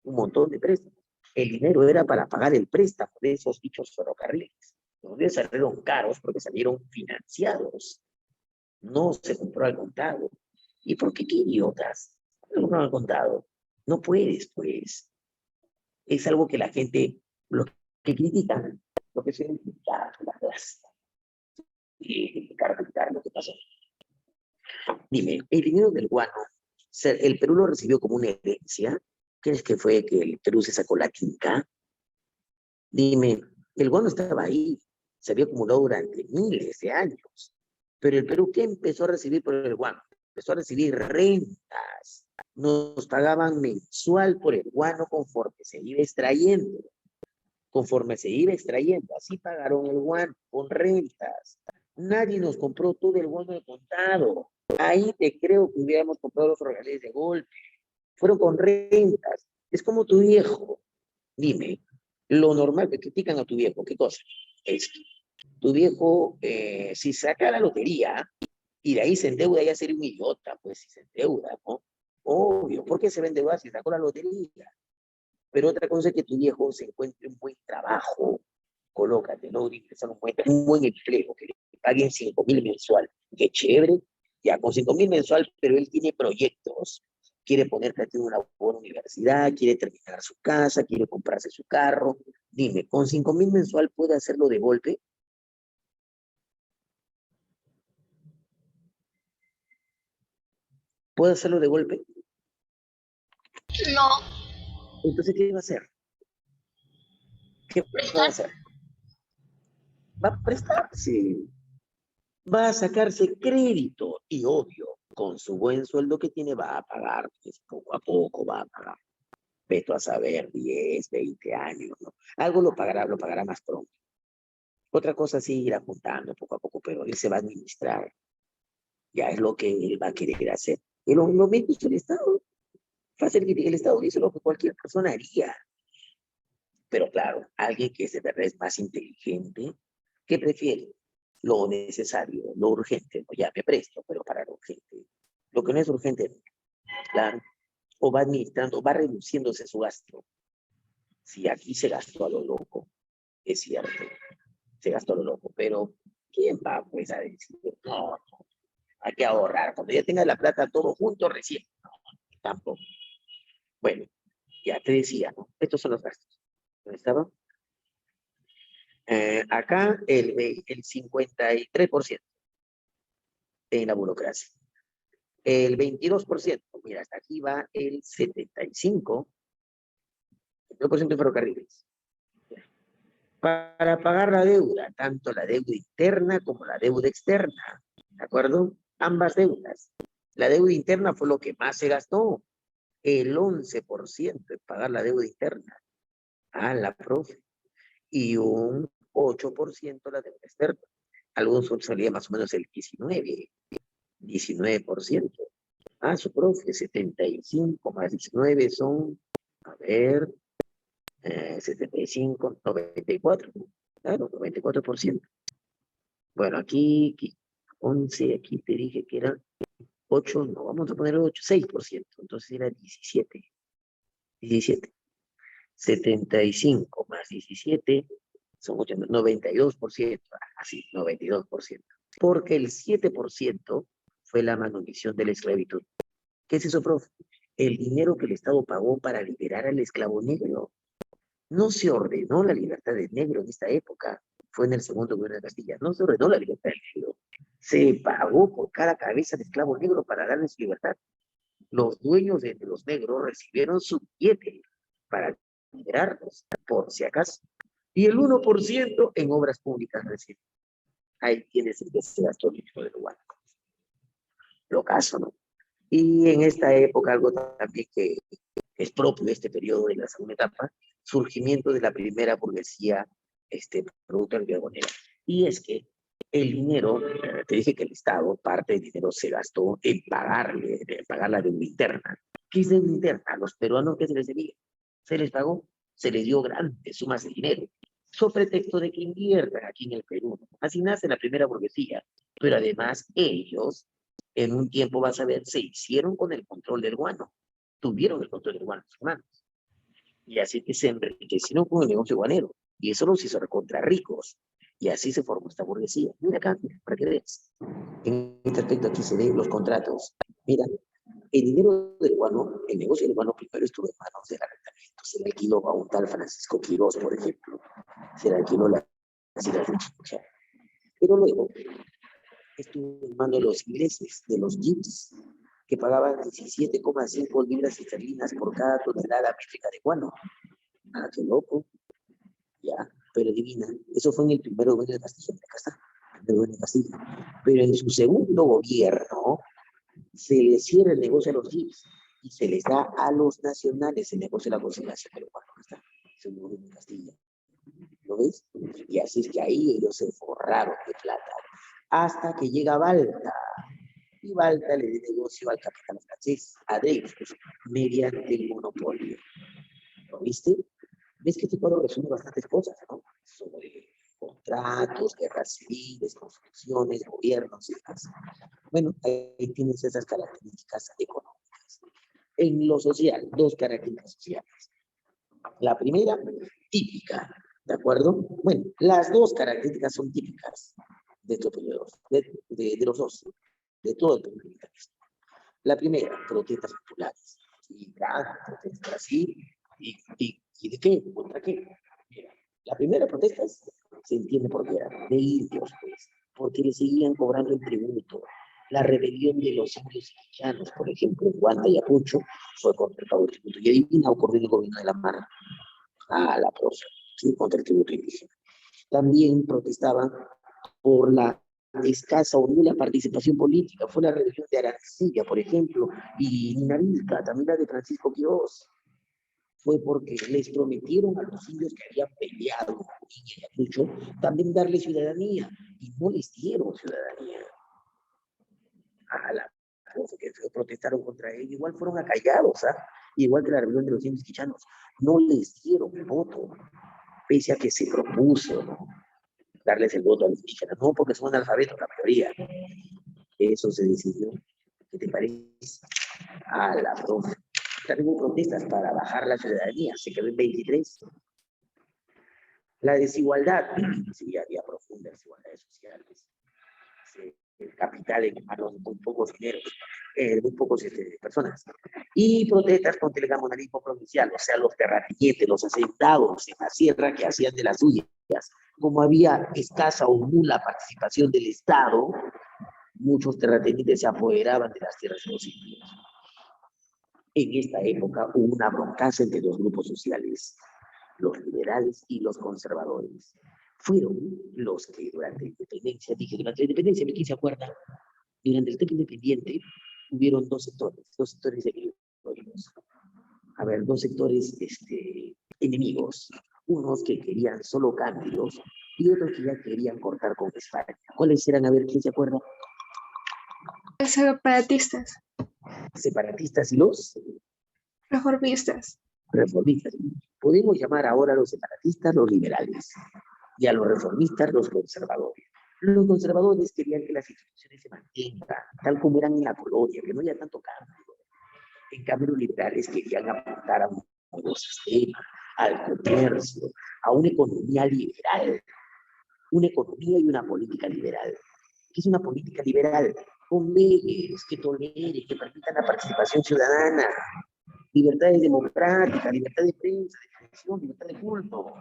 un montón de préstamos. El dinero era para pagar el préstamo de esos dichos ferrocarriles. Los días salieron caros porque salieron financiados. No se compró al contado. ¿Y por qué? ¿Qué idiotas? No compró al contado. No puedes, pues. Es algo que la gente, lo que critican, lo que se criticar, la clase, y criticar lo que pasó. Dime, el dinero del guano, ¿el Perú lo recibió como una herencia? ¿Crees que fue que el Perú se sacó la quinta? Dime, el guano estaba ahí, se había acumulado durante miles de años. Pero el Perú, ¿qué empezó a recibir por el guano? Empezó a recibir rentas. Nos pagaban mensual por el guano conforme se iba extrayendo. Conforme se iba extrayendo, así pagaron el guano con rentas. Nadie nos compró todo el guano de contado. Ahí te creo que hubiéramos comprado los ferrocarriles de golpe. Fueron con rentas. Es como tu viejo. Dime, lo normal que critican a tu viejo, ¿qué cosa? Esto. Tu viejo, si saca la lotería y de ahí se endeuda, ya sería un idiota, pues si se endeuda, ¿no? Obvio, ¿por qué se va a endeudar si sacó la lotería? Pero otra cosa es que tu viejo se encuentre un buen trabajo, colócate, ¿no? Ingresar un buen empleo, que le paguen 5.000 mensual. Qué chévere, ya con 5.000 mensual, pero él tiene proyectos. Quiere poner en una buena universidad, quiere terminar su casa, quiere comprarse su carro. Dime, ¿con 5.000 mensual puede hacerlo de golpe? ¿Puede hacerlo de golpe? No, Entonces, ¿qué va a hacer? ¿Qué va a prestar. hacer? Va a prestarse, va a sacarse crédito y obvio, con su buen sueldo que tiene va a pagar, pues, poco a poco va a pagar. Veto a saber, 10, 20 años, ¿no? Algo lo pagará más pronto. Otra cosa sí ir apuntando poco a poco, pero él se va a administrar. Ya es lo que él va a querer hacer. Y lo mismo es el Estado. Fácil que el Estado dice lo que cualquier persona haría. Pero claro, alguien que de verdad es más inteligente, ¿qué prefiere? Lo necesario, lo urgente, no, ya me presto, pero para lo urgente. Lo que no es urgente, claro, o va administrando, va reduciéndose su gasto. Si aquí se gastó a lo loco, es cierto, se gastó a lo loco, pero ¿quién va pues a decir, no, no, hay que ahorrar, cuando ya tenga la plata todo junto recién? No, tampoco. Bueno, ya te decía, ¿no? Estos son los gastos. ¿Dónde estaba? Acá el 53% en la burocracia. El 22%, mira, hasta aquí va el 75%, el 2% de ferrocarriles. Para pagar la deuda, tanto la deuda interna como la deuda externa, ¿de acuerdo? Ambas deudas. La deuda interna fue lo que más se gastó, el 11% en pagar la deuda interna. Ah, la profe. Y un 8% la deuda externa. Algunos salía más o menos el 19%. Ah, su profe, 75 más 19 son, a ver, 75, 94. Claro, 94%. Bueno, aquí 11, aquí te dije que era 8, no, vamos a poner 8, 6%. Entonces era 17. 75 más 17 son 8, 92%. Así, 92%. Porque el 7% fue la manutención de la esclavitud. ¿Qué es eso, profe? El dinero que el Estado pagó para liberar al esclavo negro. No se ordenó la libertad del negro en esta época. Fue en el segundo gobierno de Castilla. No se ordenó la libertad del negro. Se pagó por cada cabeza de esclavo negro para darles libertad. Los dueños de los negros recibieron su billete para liberarlos, por si acaso. Y el 1% en obras públicas recién. Ahí tienes el que se gastó el dinero del Uruguay. Lo caso, ¿no? Y en esta época, algo también que es propio de este periodo de la segunda etapa, surgimiento de la primera burguesía productora y carbonera. Y es que el dinero, te dije que el Estado, parte del dinero se gastó en pagar la deuda interna. ¿Qué es deuda interna? A los peruanos, ¿qué se les debía? Se les pagó, se les dio grandes sumas de dinero, sobre pretexto de que inviertan aquí en el Perú. Así nace la primera burguesía, pero además ellos, en un tiempo vas a ver, se hicieron con el control del guano, tuvieron el control del guano en sus manos. Y así que se enriquecieron con el negocio guanero. Y eso los hizo recontra ricos. Y así se formó esta burguesía. Mira acá, para que veas. En este aspecto aquí se ven los contratos. Mira, el dinero del guano, el negocio del guano primero estuvo en manos del arrendamiento. Se le alquiló a un tal Francisco Quirós, por ejemplo. Se le alquiló la ciudad de Chicha. Pero luego estuvo en manos de los ingleses, de los jeeps, que pagaban 17,5 libras esterlinas por cada tonelada métrica de guano. Ah, qué loco. Ya, pero adivina, eso fue en el primer gobierno de Castilla. Acá está, el primer gobierno de Castilla. Pero en su segundo gobierno se les cierra el negocio a los jeeps y se les da a los nacionales el negocio de la consignación. Pero bueno, acá está, segundo gobierno de Castilla. ¿Lo ves? Y así es que ahí ellos se forraron de plata. Hasta que llega Balta. Y Balta le dio negocio al capitán francés, a Dreyfus, mediante el monopolio. ¿Lo viste? ¿Ves que este cuadro resume bastantes cosas, ¿no? Sobre contratos, guerras civiles, construcciones, gobiernos y demás. Bueno, ahí tienes esas características económicas. En lo social, dos características sociales. La primera, típica, ¿de acuerdo? Bueno, las dos características son típicas de estos periodos, de los dos, de todo el periodo militarista. La primera, protestas populares. Y protestas así. ¿Y de qué? ¿Contra qué? Mira, la primera protesta se entiende por qué era de indios, pues, porque le seguían cobrando el tributo. La rebelión de los indios quichanos, por ejemplo, en Huanta y Ayacucho, fue contra el pago del tributo. Y adivina, ocurrió en el gobierno de la Mara. Ah, la prosa, ¿sí? Contra el tributo indígena. También protestaban por la escasa o nula participación política. Fue la rebelión de Arancilla, por ejemplo, y Ninavilca, también la de Francisco Quirós. fue porque les prometieron a los indios que habían peleado en Ayacucho también darle ciudadanía, y no les dieron ciudadanía. A la que protestaron contra él, igual fueron acallados, ¿ah? Igual que la rebelión de los indios quichanos, no les dieron el voto, pese a que se propuso, ¿no?, darles el voto a los indígenas, no porque son analfabetos la mayoría. Eso se decidió. ¿Qué te parece? A la profe. También hubo protestas para bajar la ciudadanía, se quedó en 23. La desigualdad, sí, había profundas desigualdades sociales. El capital en manos de muy pocos dineros, muy pocos personas. Y protestas contra el gamonalismo provincial, o sea, los terratenientes, los asentados en la sierra que hacían de las suyas. Como había escasa o nula participación del Estado, muchos terratenientes se apoderaban de las tierras de los indios. En esta época hubo una broncaza entre dos grupos sociales, los liberales y los conservadores. Fueron los que durante la independencia, ¿quién se acuerda? Durante el tiempo independiente hubieron dos sectores enemigos. A ver, dos sectores enemigos. Unos que querían solo cambios y otros que ya querían cortar con España. ¿Cuáles eran? A ver, ¿quién se acuerda? Los separatistas. Separatistas y los Reformistas. reformistas. Podemos llamar ahora a los separatistas los liberales y a los reformistas los conservadores. Los conservadores querían que las instituciones se mantengan tal como eran en la colonia, que no haya tanto cambio. En cambio, los liberales querían apuntar a un nuevo sistema, al comercio, a una economía liberal. Una economía y una política liberal. ¿Qué es una política liberal? Con leyes que toleren, que permitan la participación ciudadana, libertades democráticas, libertad de prensa, de expresión, libertad de culto,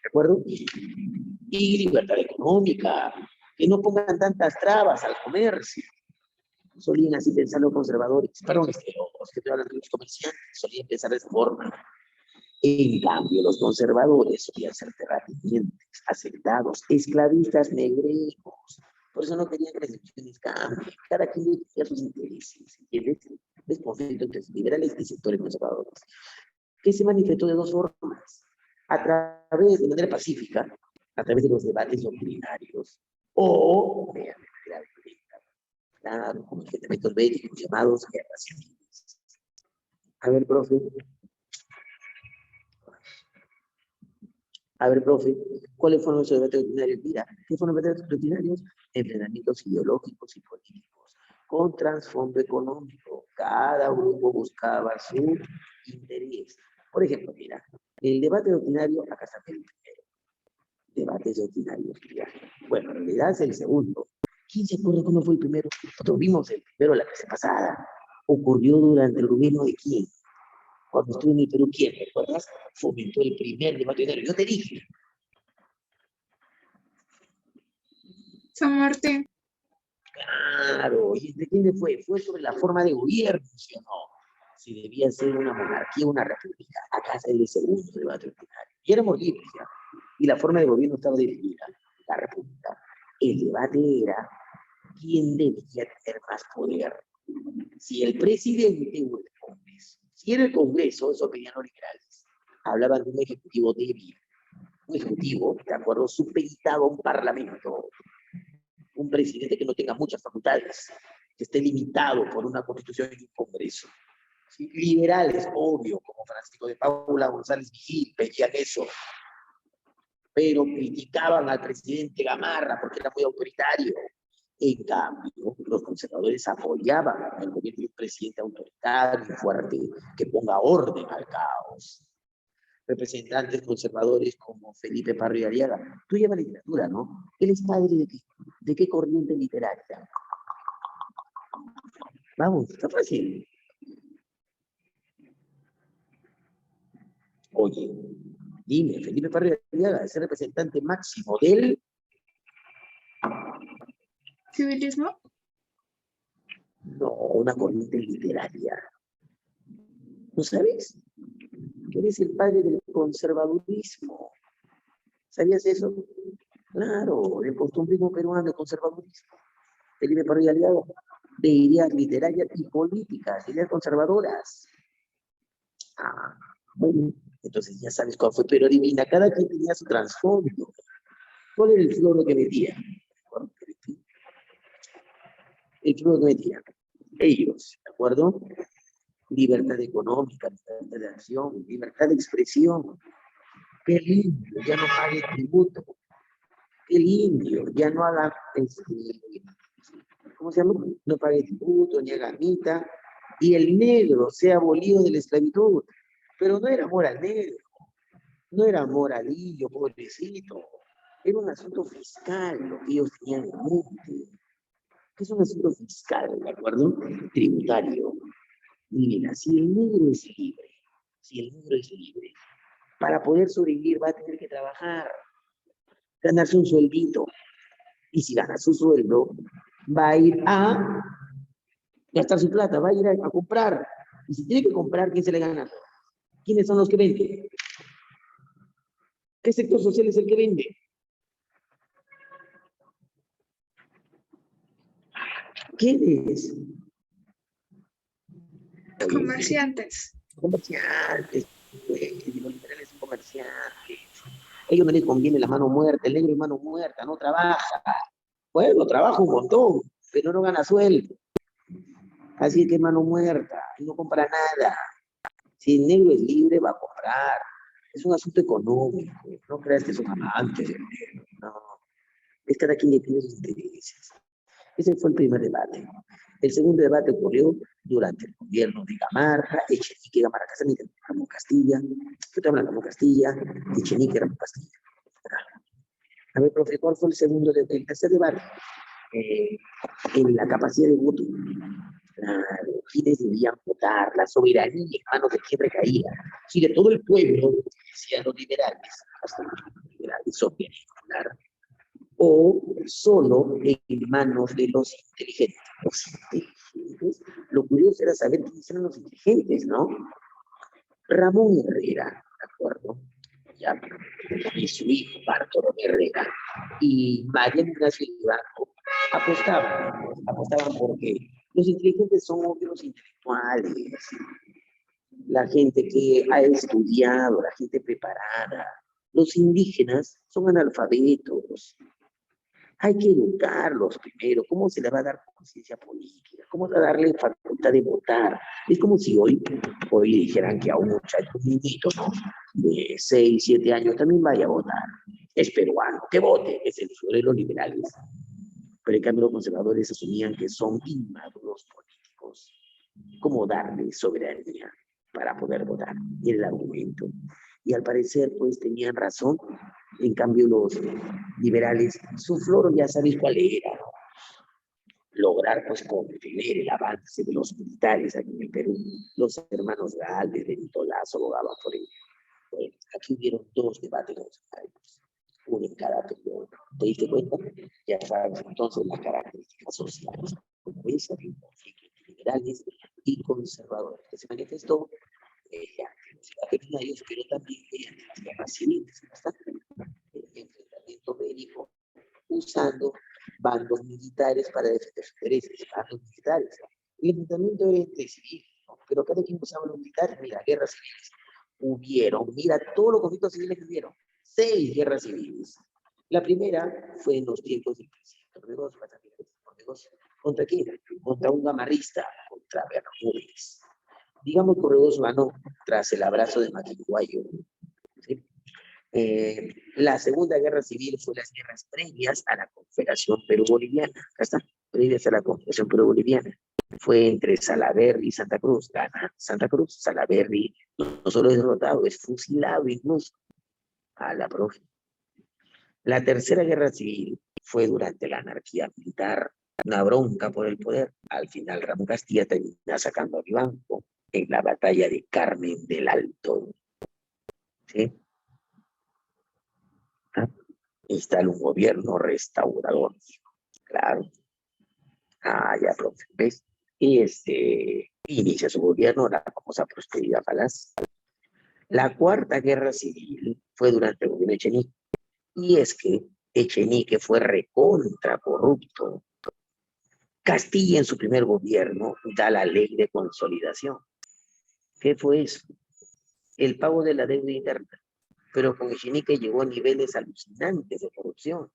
¿de acuerdo? Y libertad económica, que no pongan tantas trabas al comercio. Solían así pensar los conservadores, perdón, los que hablan de los comerciantes, solían pensar de esa forma. En cambio, los conservadores solían ser terratenientes, aceptados, esclavistas negregos. Por eso no querían que las instituciones cambien. Cada quien tenía sus intereses, ¿entiendes? Es conflicto entre liberales y sectores conservadores, que se manifestó de dos formas. De manera pacífica, a través de los debates doctrinarios, o de manera violenta, claro, con enfrentamientos bélicos llamados guerras civiles. A ver, profe, ¿cuáles fueron los debates doctrinarios? Mira, ¿qué fueron los debates doctrinarios? Enfrentamientos ideológicos y políticos, con trasfondo económico. Cada grupo buscaba su interés. Por ejemplo, mira, el debate doctrinario, acá está el primero. Debates doctrinarios, mira. Bueno, en realidad es el segundo. ¿Quién se acuerda cómo fue el primero? Nosotros vimos el primero la clase pasada. ¿Ocurrió durante el gobierno de quién? Cuando estuve en el Perú, ¿quién? ¿Recuerdas? Fomentó el primer debate doctrinario. Yo te dije. San Martín. Claro, ¿y de quién fue? Fue sobre la forma de gobierno, ¿sí o no? Si debía ser una monarquía o una república. Acá es el segundo debate doctrinario. Y éramos libres, ¿ya? Y la forma de gobierno estaba definida, la república. El debate era quién debía tener más poder, si el presidente o el Congreso. Si era el Congreso, eso pedían los liberales. Hablaban de un ejecutivo débil, un ejecutivo, de acuerdo, supeditado a un parlamento, un presidente que no tenga muchas facultades, que esté limitado por una constitución y un Congreso. ¿Sí? Liberales, obvio, como Francisco de Paula González Vigil, pedían eso, pero criticaban al presidente Gamarra porque era muy autoritario. En cambio, los conservadores apoyaban al gobierno de un presidente autoritario, fuerte, que ponga orden al caos. Representantes conservadores como Felipe Pardo y Arriaga. Tú llevas literatura, ¿no? Él es padre de qué corriente literaria. Vamos, está fácil. Oye, dime, Felipe Pardo y Arriaga es el representante máximo del ¿Civilismo? No, una corriente literaria. ¿No sabes? Eres el padre del conservadurismo. ¿Sabías eso? Claro, el costumbrismo peruano del conservadurismo. Felipe Pardo y Aliado, de ideas literarias y políticas, ideas conservadoras. Bueno, entonces ya sabes cuál fue, pero adivina, cada quien tenía su trasfondo. ¿Cuál era el floro que metía? El floro que metía. Ellos, ¿de acuerdo? Libertad económica, libertad de acción, libertad de expresión. Que el indio ya no pague tributo. Que el indio ya no haga, ¿cómo se llama? No pague tributo, ni haga mitad. Y el negro sea abolido de la esclavitud. Pero no era amor al negro, no era amor al indio, pobrecito. Era un asunto fiscal lo que ellos tenían en mente. Es un asunto fiscal, ¿de acuerdo? Tributario. Mira, si el negro es libre, para poder sobrevivir va a tener que trabajar, ganarse un sueldito. Y si gana su sueldo, va a ir a gastar su plata, va a ir a comprar. Y si tiene que comprar, ¿quién se le gana? ¿Quiénes son los que venden? ¿Qué sector social es el que vende? ¿Quiénes? Comerciantes. Comerciantes, pues, los liberales son comerciantes. A ellos no les conviene la mano muerta, el negro es mano muerta, no trabaja. Bueno, trabaja un montón, pero no gana sueldo. Así que mano muerta, no compra nada. Si el negro es libre, va a comprar. Es un asunto económico. No creas que son amantes del negro. No. Es cada quien defiende sus intereses. Ese fue el primer debate. El segundo debate ocurrió durante el gobierno de Gamarra, Echenique, Gamarra Casanita, Ramón Castilla, Ramón Castilla, Echenique, Ramón Castilla. A ver, profe, ¿cuál fue el tercer debate? En la capacidad de voto. Claro, quienes debían votar, la soberanía en manos de quién recaía. Si de todo el pueblo, decían los liberales, hasta los liberales son bien, claro, o solo en manos de los inteligentes. Los inteligentes, lo curioso era saber quiénes eran los inteligentes, ¿no? Ramón Herrera, ¿de acuerdo? Ya, y su hijo, Bartolomé Herrera, y Mariano Ignacio Ibarco, apostaban porque los inteligentes son los intelectuales, la gente que ha estudiado, la gente preparada. Los indígenas son analfabetos. Hay que educarlos primero. ¿Cómo se le va a dar conciencia política? ¿Cómo se va a darle facultad de votar? Es como si hoy dijeran que a un muchacho, un niñito, ¿no? De 6, 7 años también vaya a votar. Es peruano, que vote, es el suelo de los liberales. Pero en cambio los conservadores asumían que son inmaduros políticos. ¿Cómo darle soberanía para poder votar? Y el argumento. Y al parecer, pues, tenían razón. En cambio, los liberales, su flor ya sabéis cuál era, ¿no? Lograr, pues, contener el avance de los militares aquí en el Perú. Los hermanos Gálvez, Benito Lazo, abogaban por ello. Bueno, aquí hubieron 2 debates universitarios, uno en cada periodo. ¿Te diste cuenta? Ya sabes entonces las características sociales, como esa de conflictos liberales y conservadores, que se manifestó ante los ellos, pero también mediante las guerras civiles, el enfrentamiento bélico, usando bandos militares para defender sus intereses, bandos militares. El enfrentamiento era entre civiles, ¿no? Pero cada quien usaba los militares, mira, guerras civiles. Mira, todos los conflictos civiles que hubieron, 6 guerras civiles. La primera fue en los tiempos del presidente Orbegoso. ¿Contra quién? Contra un gamarrista, contra Bermúdez. Digamos que Orbegoso ganó tras el abrazo de Maquinguayo. ¿Sí? La segunda guerra civil fue las guerras previas a la Confederación Perú-Boliviana. Acá está, previas a la Confederación Perú-Boliviana. Fue entre Salaverry y Santa Cruz. Gana Santa Cruz. Salaverry no solo es derrotado, es fusilado incluso a la profe. La tercera guerra civil fue durante la anarquía militar, una bronca por el poder. Al final Ramón Castilla termina sacando a Vivanco en la batalla de Carmen del Alto. ¿Sí? ¿Ah? Instala un gobierno restaurador. Claro. Ah, ya, profe. ¿Ves? Y inicia su gobierno, la famosa prosperidad falaz. La cuarta guerra civil fue durante el gobierno de Echenique. Y es que Echenique fue recontra corrupto. Castilla en su primer gobierno da la ley de consolidación. ¿Qué fue eso? el pago de la deuda interna, pero con Echenique llegó a niveles alucinantes de corrupción.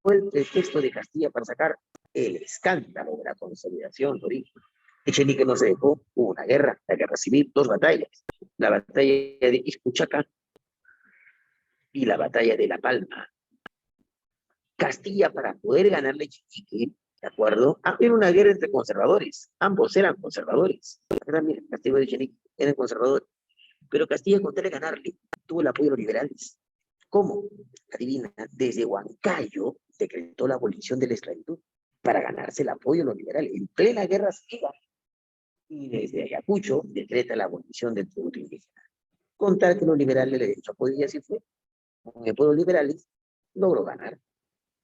Fue el pretexto de Castilla para sacar el escándalo de la consolidación, Lorí. Echenique no se dejó, hubo una guerra, la guerra civil, 2 batallas, la batalla de Ispuchaca y la batalla de La Palma. Castilla, para poder ganarle a Echenique, ¿de acuerdo? Era una guerra entre conservadores, ambos eran conservadores. Mira, Castilla y Echenique eran conservadores, pero Castilla, con tal de ganarle, tuvo el apoyo de los liberales. ¿Cómo? Adivina, desde Huancayo decretó la abolición de la esclavitud para ganarse el apoyo de los liberales en plena guerra civil. Y desde Ayacucho decreta la abolición del tributo indígena. Con tal que los liberales le den su apoyo, y así fue. Con el pueblo liberales logró ganar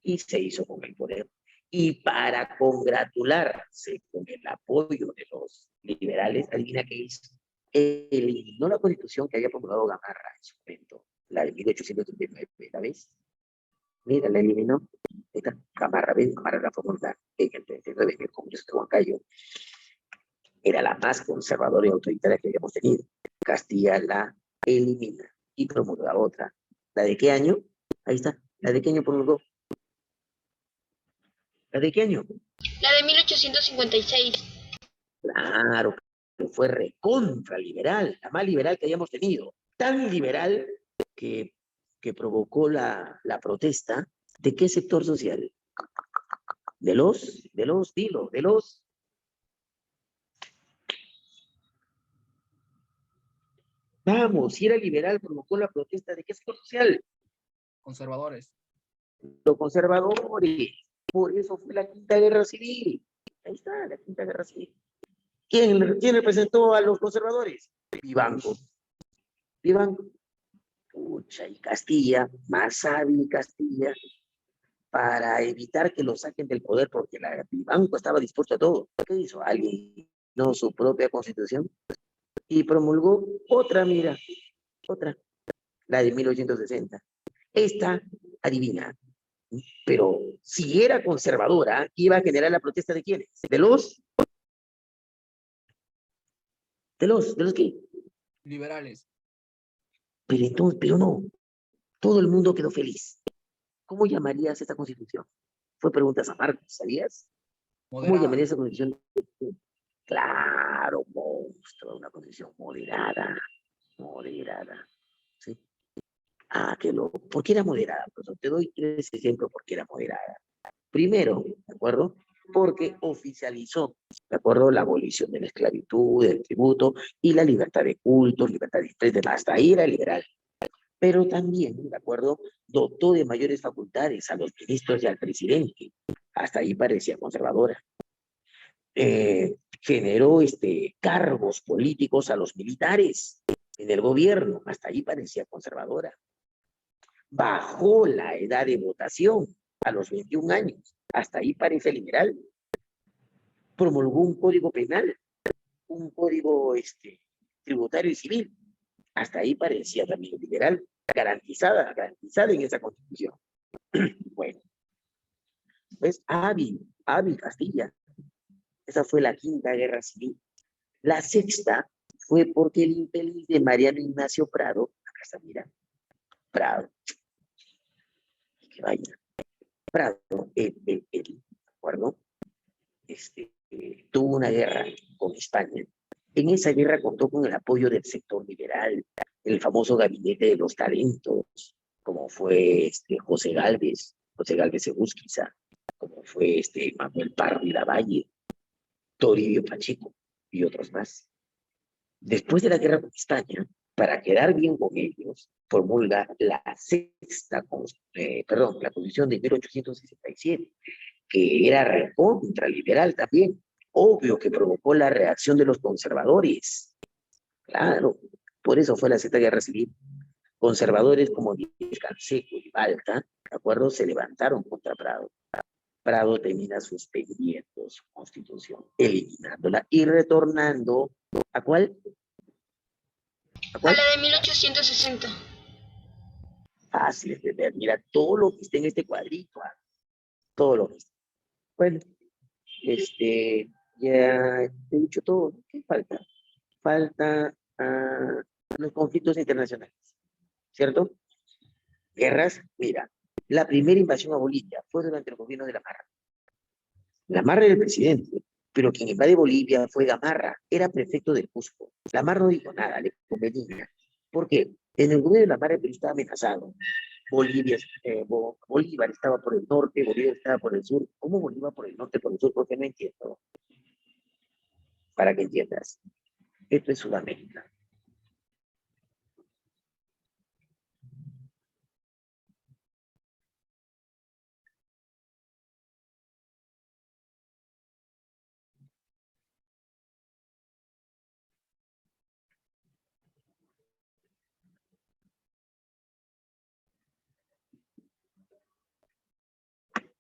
y se hizo con el poder. Y para congratularse con el apoyo de los liberales, adivina qué hizo. Eliminó la constitución que había promulgado Gamarra en su momento, la de 1839, ¿la ves? Mira, la eliminó. Esta Gamarra, ¿ves? Gamarra la promulgada en el 39 en el Congreso de Huancayo. Era la más conservadora y autoritaria que habíamos tenido. Castilla la elimina y promulga otra. ¿La de qué año? Ahí está. ¿La de qué año promulgó? ¿La de qué año? La de 1856. Claro, que fue recontra liberal, la más liberal que hayamos tenido. Tan liberal que provocó la protesta. ¿De qué sector social? Dilo, de los. Vamos, si era liberal, provocó la protesta. ¿De qué sector social? Conservadores. Los conservadores. Por eso fue la Quinta Guerra Civil. Ahí está, la Quinta Guerra Civil. ¿Quién representó a los conservadores? Vivanco. Vivanco. Pucha, y Castilla, más hábil Castilla, para evitar que lo saquen del poder, porque la Vivanco estaba dispuesto a todo. ¿Qué hizo? Alguien no su propia constitución y promulgó otra, mira, otra, la de 1860. Esta, adivina, pero si era conservadora, iba a generar la protesta de quiénes? ¿De los qué? Liberales. Pero entonces, pero no, todo el mundo quedó feliz. ¿Cómo llamarías esta constitución? Fue pregunta a Marcos, ¿sabías? ¿Cómo Moderada. llamarías esa constitución? Claro, monstruo, una constitución moderada, ¿sí? ¿Por qué era moderada? Pues te doy 3 ejemplos por qué era moderada. Primero, ¿de acuerdo? Porque oficializó, ¿de acuerdo? La abolición de la esclavitud, del tributo y la libertad de culto, libertad de expresión, hasta ahí era liberal. Pero también, ¿de acuerdo? Dotó de mayores facultades a los ministros y al presidente. Hasta ahí parecía conservadora. Generó cargos políticos a los militares en el gobierno. Hasta ahí parecía conservadora. Bajó la edad de votación a los 21 años. Hasta ahí parece liberal. Promulgó un código penal, un código tributario y civil. Hasta ahí parecía también liberal, garantizada en esa constitución. Bueno, pues hábil Castilla. Esa fue la Quinta Guerra Civil. La sexta fue porque el infeliz de Mariano Ignacio Prado, acá está, mira, Prado, que vaya, Prado, ¿de acuerdo? Tuvo una guerra con España. En esa guerra contó con el apoyo del sector liberal, el famoso gabinete de los talentos, como fue José Gálvez Egusquiza, como fue Manuel Pardo y Lavalle, Toribio Pacheco y otros más. Después de la guerra con España, para quedar bien con ellos, promulga la Constitución de 1867, que era recontra liberal también. Obvio que provocó la reacción de los conservadores. Claro, por eso fue la Sexta Guerra Civil. Conservadores como Díez Canseco y Balta, ¿de acuerdo? Se levantaron contra Prado. Prado termina suspendiendo su constitución, eliminándola y retornando ¿a cuál? ¿A A cuál? la de 1860. Fácil de entender. Mira, todo lo que está en este cuadrito, todo lo que está. Bueno, ya te he dicho todo. ¿Qué falta? Falta los conflictos internacionales, ¿cierto? Guerras, mira, la primera invasión a Bolivia fue durante el gobierno de Lamarra. Lamarra era el presidente, pero quien invade Bolivia fue Gamarra, era prefecto del Cusco. Lamarra no dijo nada, le convenía. ¿Por qué? En el gobierno de Lamarra el Perú estaba amenazado. Bolívar estaba por el norte, Bolívar estaba por el sur. ¿Cómo Bolívar por el norte, por el sur? Porque no entiendo. Para que entiendas. Esto es Sudamérica.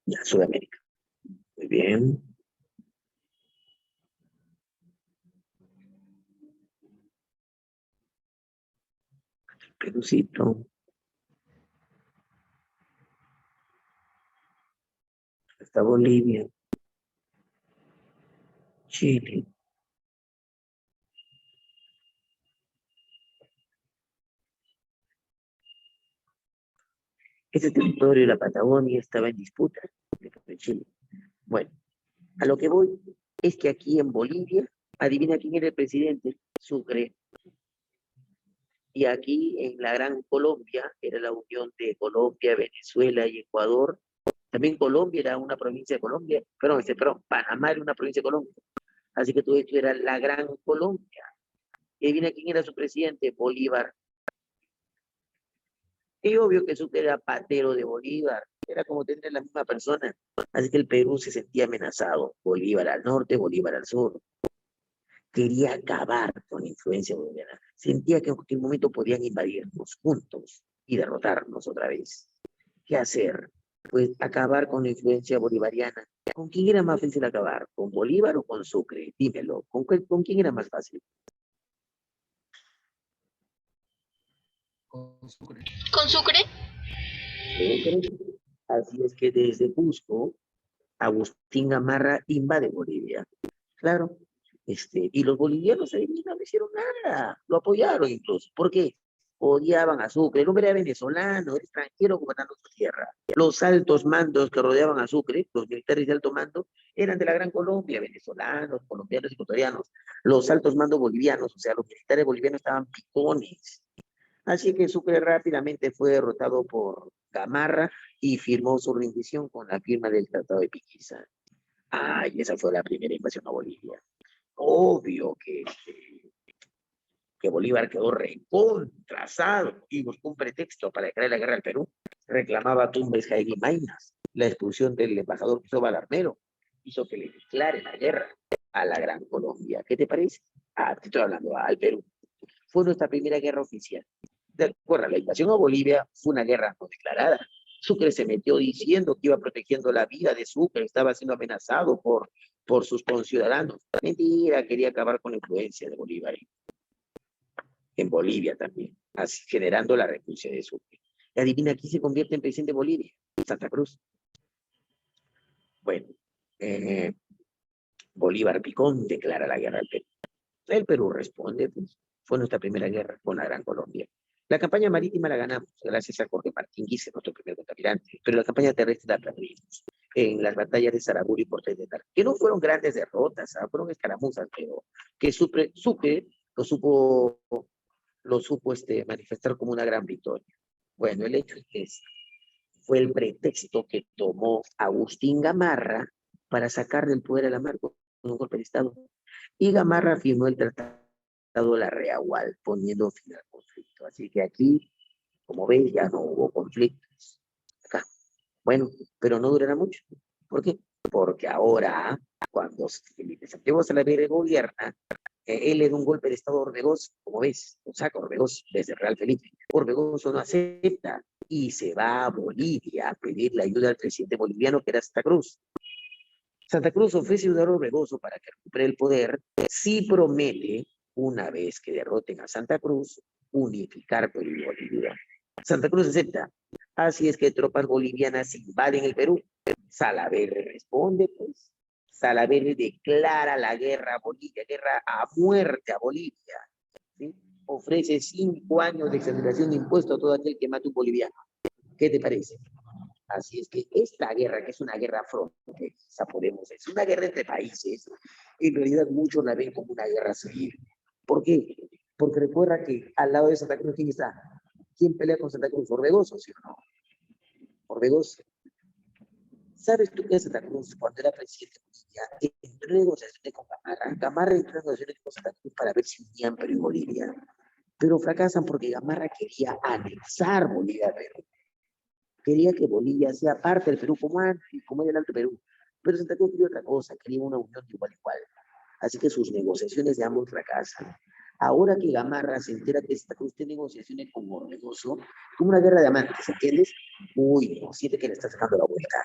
Ya, Sudamérica. Muy bien. Perucito. Está Bolivia. Chile. Ese territorio de la Patagonia estaba en disputa de Chile. Bueno, a lo que voy es que aquí en Bolivia, adivina quién era el presidente, Sucre. Y aquí en la Gran Colombia, era la unión de Colombia, Venezuela y Ecuador. También Colombia era una provincia de Colombia, perdón, Panamá era una provincia de Colombia. Así que todo esto era la Gran Colombia. Y adivina quién era su presidente, Bolívar. Y obvio que Sucre era patero de Bolívar, era como tener la misma persona. Así que el Perú se sentía amenazado, Bolívar al norte, Bolívar al sur. Quería acabar con la influencia boliviana. Sentía que en cualquier momento podían invadirnos juntos y derrotarnos otra vez. ¿Qué hacer? Pues acabar con la influencia bolivariana. ¿Con quién era más fácil acabar? ¿Con Bolívar o con Sucre? Dímelo. ¿Con quién era más fácil? Con Sucre. ¿Con Sucre? Sucre. Así es que desde Cusco, Agustín Gamarra invade Bolivia. Claro. Y los bolivianos ahí no hicieron nada, lo apoyaron incluso. ¿Por qué? Odiaban a Sucre. El hombre era venezolano, era extranjero gobernando su tierra. Los altos mandos que rodeaban a Sucre, los militares de alto mando, eran de la Gran Colombia, venezolanos, colombianos y ecuatorianos. Los altos mandos bolivianos, o sea, los militares bolivianos estaban picones. Así que Sucre rápidamente fue derrotado por Gamarra y firmó su rendición con la firma del Tratado de Piquiza. Y esa fue la primera invasión a Bolivia. Obvio que Bolívar quedó recontrasado y buscó un pretexto para declarar la guerra al Perú. Reclamaba Tumbes, Jaime y Maynas. La expulsión del embajador Cristóbal Armero hizo que le declare la guerra a la Gran Colombia. ¿Qué te parece? Te estoy hablando al Perú. Fue nuestra primera guerra oficial. De acuerdo, la invasión a Bolivia fue una guerra no declarada. Sucre se metió diciendo que iba protegiendo la vida de Sucre, estaba siendo amenazado por sus conciudadanos. Mentira, quería acabar con la influencia de Bolívar en Bolivia también, así generando la repulsión de Sucre. Y adivina quién se convierte en presidente de Bolivia, Santa Cruz. Bueno, Bolívar Picón declara la guerra al Perú. El Perú responde, pues, fue nuestra primera guerra con la Gran Colombia. La campaña marítima la ganamos gracias a Jorge Martín Guise, nuestro primer contraalmirante, pero la campaña terrestre la perdimos en las batallas de Saraguro y Portes de Tar, que no fueron grandes derrotas, fueron escaramuzas, pero que Sucre lo supo manifestar como una gran victoria. Bueno, el hecho es que fue el pretexto que tomó Agustín Gamarra para sacar del poder a Lamarra con un golpe de Estado. Y Gamarra firmó el Tratado de la Reagual, poniendo fin al conflicto. Así que aquí, como veis, ya no hubo conflictos. Acá. Bueno, pero no durará mucho. ¿Por qué? Porque ahora, cuando Felipe Santiago Salaverry gobierna, él le da un golpe de Estado a Orbegoso, como ves, lo saca Orbegoso desde Real Felipe. Orbegoso no acepta y se va a Bolivia a pedirle ayuda al presidente boliviano que era Santa Cruz. Santa Cruz ofrece ayudar a Orbegoso para que recupere el poder, sí promete, una vez que derroten a Santa Cruz, unificar Perú y Bolivia. Santa Cruz acepta. Así es que tropas bolivianas invaden el Perú. Salaverry responde, pues. Salaverry declara la guerra a Bolivia, guerra a muerte a Bolivia. ¿Sí? ofrece 5 años de exoneración de impuestos a todo aquel que mate un boliviano. ¿Qué te parece? Así es que esta guerra, que es una guerra fronteriza, podemos decir, es una guerra entre países, en realidad muchos la ven como una guerra civil. ¿Por qué? Porque recuerda que al lado de Santa Cruz, ¿quién está? ¿Quién pelea con Santa Cruz? Orbegoso, ¿sí o no? Orbegoso. ¿Sabes tú que Santa Cruz, cuando era presidente de Bolivia, entró en negociaciones con Gamarra? Gamarra entró en negociaciones con Santa Cruz para ver si unían Perú y Bolivia. Pero fracasan porque Gamarra quería anexar Bolivia a Perú. Quería que Bolivia sea parte del Perú como antes, como era el Alto Perú. Pero Santa Cruz quería otra cosa, quería una unión de igual a igual. Así que sus negociaciones de ambos fracasan. Ahora que Gamarra se entera que Santa Cruz tiene negociaciones con Orbegoso, como una guerra de amantes, ¿entiendes? Uy, no, siente que le está sacando la vuelta.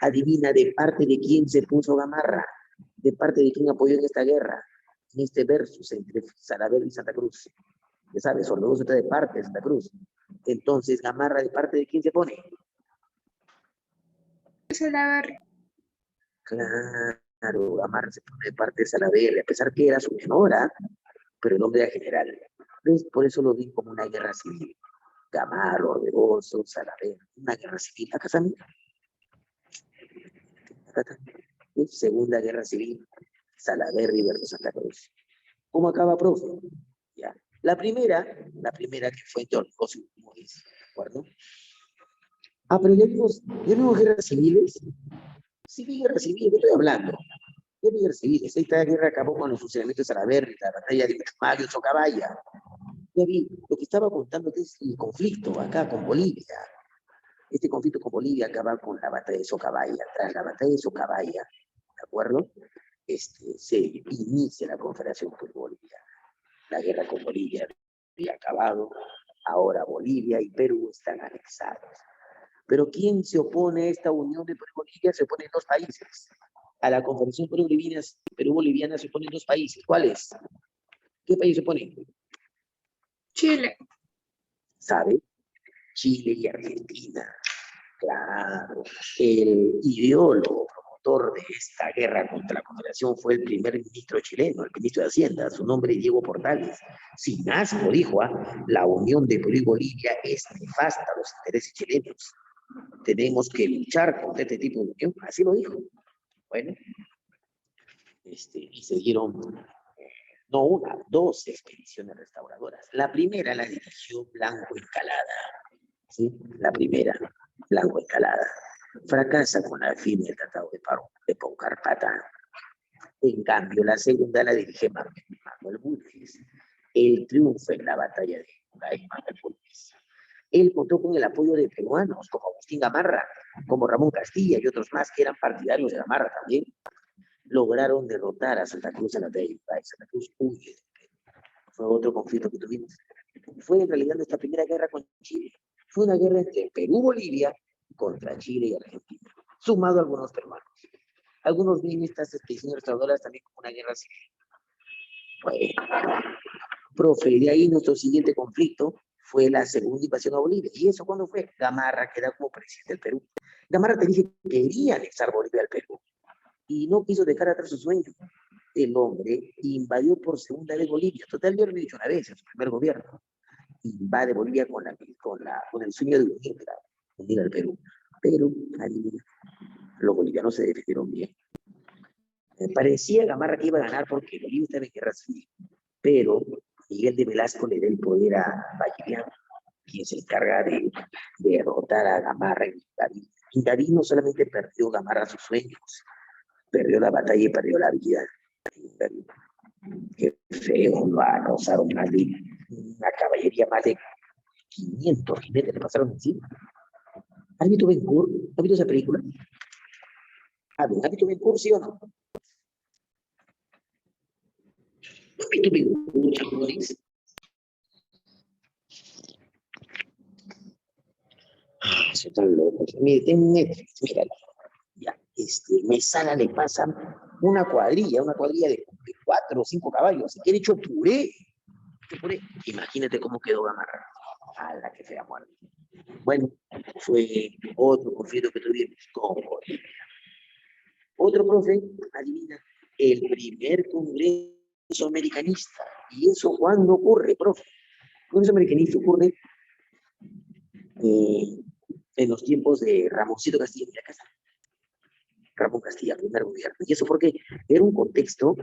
Adivina de parte de quién se puso Gamarra, de parte de quién apoyó en esta guerra, en este versus entre Salaverry y Santa Cruz. Ya sabes, Orbegoso está de parte de Santa Cruz. Entonces, Gamarra, ¿de parte de quién se pone? Salaverry. Claro, Gamarra se pone de parte de Salaverry, a pesar que era su menora, pero el hombre era general. ¿Ves? Por eso lo vi como una guerra civil. Gamarra, Orbegoso, Salaverry, una guerra civil. Acá también. Acá también. Segunda guerra civil, Salaverry versus Santa Cruz. ¿Cómo acaba, profe? Ya. La primera que fue entre Orbegoso y Mois, ¿de acuerdo? Ah, pero ya vimos guerras civiles. Sí, guerras civiles, ¿qué estoy hablando? ¿Qué guerras civiles? Esta guerra acabó con los fusilamientos de Salaverry, la batalla de Mayo, Socabaya. Ya vi, lo que estaba contando es el conflicto acá con Bolivia. Este conflicto con Bolivia acaba con la batalla de Socabaya. Tras la batalla de Socabaya, ¿de acuerdo? Se inicia la Confederación Perú-Boliviana. La guerra con Bolivia había acabado. Ahora Bolivia y Perú están anexados. Pero ¿quién se opone a esta unión de Perú y Bolivia? Se oponen 2 países. A la Confederación Perú-Boliviana se oponen 2 países. ¿Cuáles? ¿Qué país se opone? Chile. ¿Sabe? Chile y Argentina. Claro. El ideólogo promotor de esta guerra contra la Confederación fue el primer ministro chileno, el ministro de Hacienda, su nombre es Diego Portales. Sin asco dijo, la unión de Perú y Bolivia es nefasta a los intereses chilenos. Tenemos que luchar contra este tipo de unión. Así lo dijo. Bueno, y se dieron no una, 2 expediciones restauradoras. La primera la dirigió Blanco Encalada. ¿Sí? La primera, Blanco Encalada. Fracasa con la fin del Tratado de Paucarpata. En cambio, la segunda la dirige Manuel Bulnes. Él triunfa en la batalla de Manuel Bulnes. Él contó con el apoyo de peruanos como Agustín Gamarra, como Ramón Castilla y otros más que eran partidarios de Gamarra también. Lograron derrotar a Santa Cruz en la batalla de Yungay. Santa Cruz huye. Fue otro conflicto que tuvimos. Fue en realidad nuestra primera guerra con Chile. Fue una guerra entre Perú y Bolivia contra Chile y Argentina, sumado a algunos peruanos. Algunos ven estas expediciones restauradoras también como una guerra civil. Bueno, profe, de ahí nuestro siguiente conflicto fue la segunda invasión a Bolivia. ¿Y eso cuándo fue? Gamarra, que era como presidente del Perú. Gamarra te dije que quería anexar Bolivia al Perú y no quiso dejar atrás su sueño. El hombre invadió por segunda vez Bolivia. Total, yo lo he dicho una vez en su primer gobierno. Invade Bolivia con el sueño de unir al Perú. Pero los bolivianos se defendieron bien. Parecía Gamarra que iba a ganar porque Bolivia estaba en guerra civil, pero Miguel de Velasco le da el poder a Valliviano, quien se encarga de derrotar a Gamarra en David. Y David no solamente perdió Gamarra sus sueños, perdió la batalla y perdió la vida. Qué feo, lo arrozaron más de una caballería, más de 500 jinetes le pasaron encima. ¿Has visto Ben-Hur? ¿Has visto esa película? ¿Has visto Ben-Hur, sí o no? ¿Has visto Ben-Hur, chavales? Eso tan loco. Mire, tengo un Netflix, míralo. Ya, Mesala le pasa una cuadrilla de 4 o 5 caballos. Si quiere hecho puré. Imagínate cómo quedó Gamarra. A la que fea muerte. Bueno, fue otro conflicto que tuvimos con Bolivia. Otro profe, adivina, el primer congreso americanista. ¿Y eso cuándo ocurre, profe? Congreso americanista ocurre en los tiempos de Ramoncito Castilla. Mira, acá está Ramón Castilla, primer gobierno. ¿Y eso porque era un contexto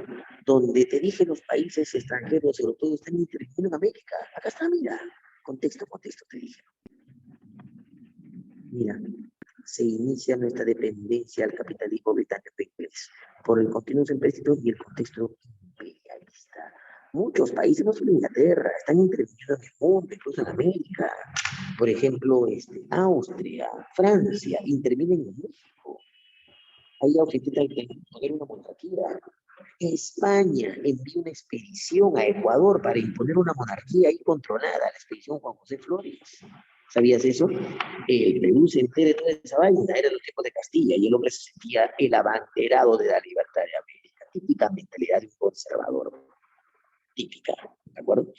donde te dije los países extranjeros europeos están interviniendo en América? Acá está, mira. Contexto, te dije. Mira, se inicia nuestra dependencia al capitalismo británico e inglés por el continuo empréstito y el contexto imperialista. Muchos países, no solo Inglaterra, están interviniendo en el mundo, incluso en América. Por ejemplo, Austria, Francia, intervienen en México. Ahí Austria intenta imponer una monarquía. España envía una expedición a Ecuador para imponer una monarquía ahí controlada, la expedición Juan José Flores. ¿Sabías eso? El Perú se entera de toda esa vaina, era los tiempos de Castilla, y el hombre se sentía el abanderado de la libertad de América. Típica mentalidad de un conservador. Típica, ¿de acuerdo?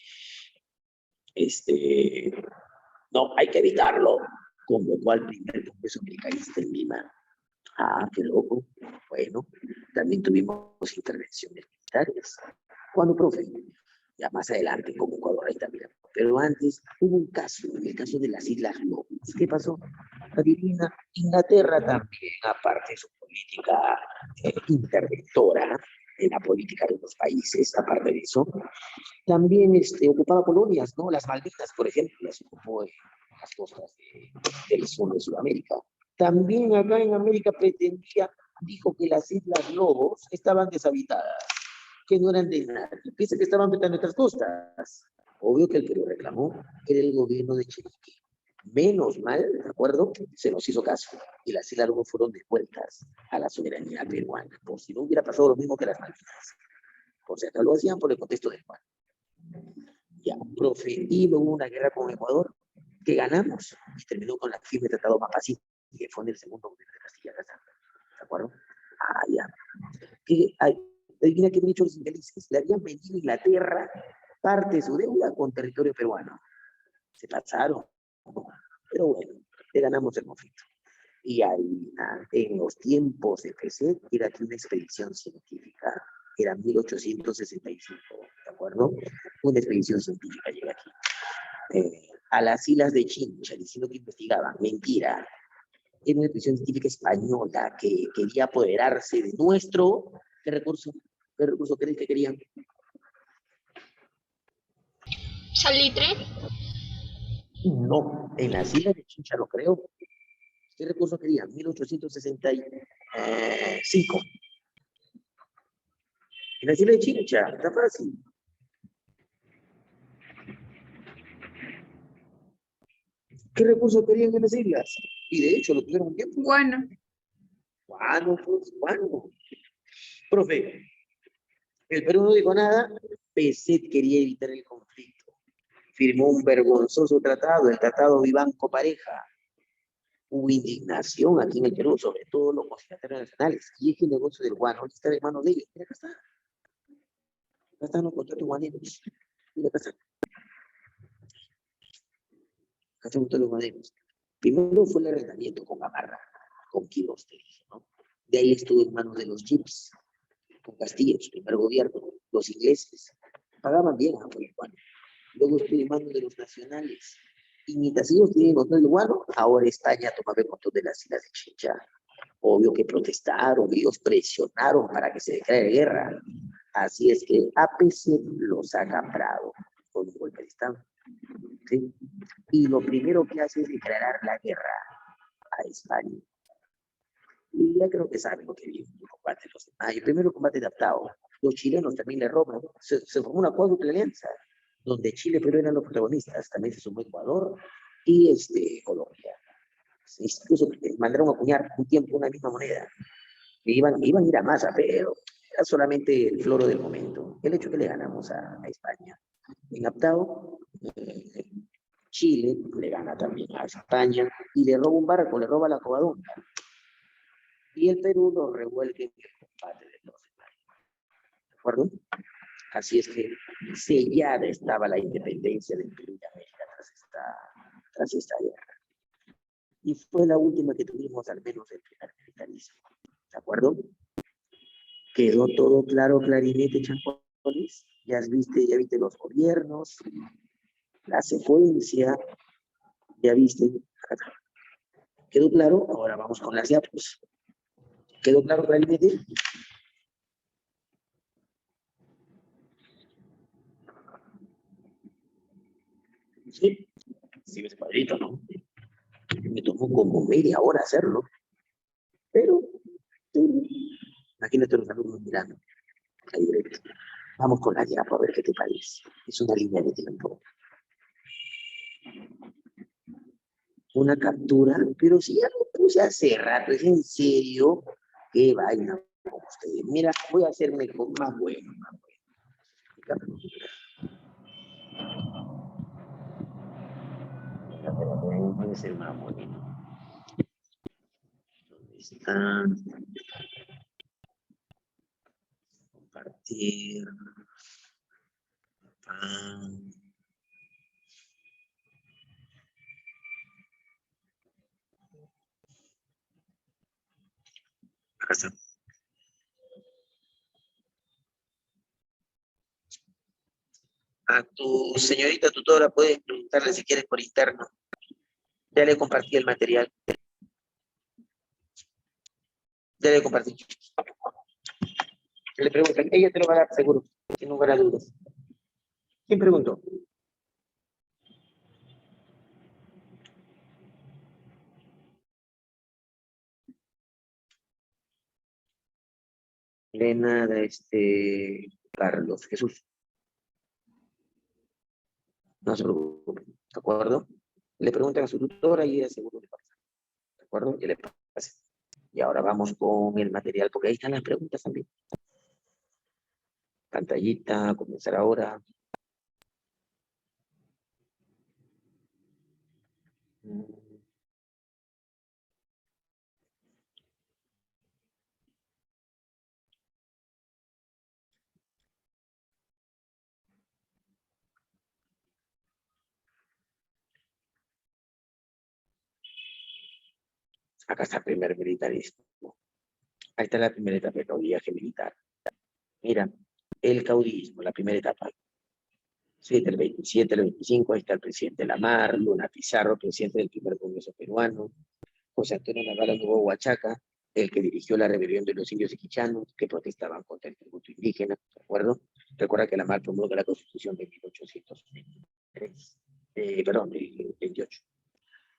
No, hay que evitarlo. Convocó al primer Congreso Americanista en Lima. Ah, qué loco. Bueno, también tuvimos intervenciones militares. ¿Cuándo, profe? Ya más adelante, como Ecuador, ahí también. Pero antes hubo un caso, el caso de las Islas Lobos. ¿Qué pasó? Adivina, Inglaterra también, aparte de su política interventora en la política de los países, aparte de eso, también ocupaba colonias, ¿no? Las Malvinas, por ejemplo, las ocupó en las costas del sur de Sudamérica. También acá en América pretendía, dijo que las Islas Lobos estaban deshabitadas, que no eran de nadie, piensa que estaban metiendo nuestras costas. Obvio que el que lo reclamó era el gobierno de Chiriquí. Menos mal, ¿de acuerdo? Se nos hizo caso y las Islas Lobos fueron devueltas a la soberanía peruana, por si no hubiera pasado lo mismo que las Malvinas. O sea, no lo hacían por el contexto del mar. Ya, profe, y luego hubo una guerra con Ecuador que ganamos y terminó con la firme tratado Mapasí, que fue en el segundo gobierno de Castilla, ¿de acuerdo? Ah, ya. Adivina qué han hecho los ingleses. Le habían vendido a Inglaterra parte de su deuda con territorio peruano. Se pasaron. Pero bueno, le ganamos el conflicto. Y ahí, en los tiempos de PC, era aquí una expedición científica. Era 1865, ¿de acuerdo? Una expedición científica llega aquí. A las islas de Chincha, diciendo que investigaban. Mentira. Era una expedición científica española que quería apoderarse de nuestro... ¿Qué recurso crees que querían? Salitre. No, en las islas de Chincha lo creo. ¿Qué recurso querían? 1865. En las islas de Chincha, está fácil. ¿Qué recursos querían en las islas? Y de hecho lo tuvieron un tiempo. Bueno, ¿Cuándo? Profe, el Perú no dijo nada, Peset quería evitar el conflicto. Firmó un vergonzoso tratado, el tratado Vivanco Pareja. Hubo indignación aquí en el Perú, sobre todo los conciliatorios nacionales. Y es que el negocio del guano está en manos de ellos. Mira, acá está. Acá están los contratos guaneros. Mira, acá están. Acá están todos los guaneros. Primero fue el arrendamiento con Gamarra, con Quirós, te dije, ¿no? De ahí estuvo en manos de los chips, con Castillo, su primer gobierno, los ingleses. Pagaban bien a el guano. Luego estuvo en manos de los nacionales. Y mientras ellos tienen control del guano, ahora España tomaba el control de las islas de Chincha. Obvio que protestaron, ellos presionaron para que se declare guerra. Así es que APC los ha comprado con un golpe de Estado. ¿Sí? Y lo primero que hace es declarar la guerra a España. Y ya creo que saben lo que viene el combate de los demás. El primero combate adaptado. Los chilenos también le roban. Se formó una cuádruple alianza, donde Chile y Perú eran los protagonistas. También se sumó Ecuador y Colombia. Incluso mandaron a acuñar un tiempo una misma moneda. Iban a ir a masa, pero era solamente el floro del momento. El hecho que le ganamos a España. En Aptao, Chile le gana también a España y le roba un barco, le roba la Covadonga. Y el Perú lo revuelve en el combate de los demás. ¿De acuerdo? Así es que sellada estaba la independencia del Perú de América tras esta guerra. Y fue la última que tuvimos, al menos del primer militarismo. ¿De acuerdo? ¿Quedó todo claro, clarinete, champones? Ya viste los gobiernos, La secuencia, ya viste. ¿Quedó claro? Ahora vamos con las diapos. ¿Quedó claro realmente? Sí. Sí, es cuadrito, ¿no? Me tomó como media hora hacerlo. Pero, imagínate los alumnos mirando. Ahí, vamos con la diapo a ver qué te parece. Es una línea de tiempo. Una captura, pero si ya lo puse hace rato, es en serio. Qué vaina con ustedes. Mira, voy a hacer mejor, más bueno, más bueno. Puede ser más bonito. ¿Dónde está? Compartir. Acá está. A tu señorita tutora puedes preguntarle si quieres por interno. Ya le compartí el material. Ya le compartí. Le preguntan, ella te lo va a dar seguro, sin lugar a dudas. ¿Quién preguntó? Elena, Carlos, Jesús. No se preocupe, ¿de acuerdo? Le preguntan a su tutora y ella seguro le pasa. ¿De acuerdo? Que le pase. Y ahora vamos con el material, porque ahí están las preguntas también. Pantallita, comenzar ahora. Acá está el primer militarismo. Ahí está la primera etapa del caudillismo militar. Mira, el caudillismo, la primera etapa. 7 del 27 al 25, ahí está el presidente Lamar, Luna Pizarro, presidente del primer Congreso peruano, José Antonio Navarro Nuevo Huachaca, el que dirigió la rebelión de los indios iquichanos que protestaban contra el tributo indígena, ¿de acuerdo? Recuerda que Lamar promulgó la Constitución de 1823, perdón, de 28.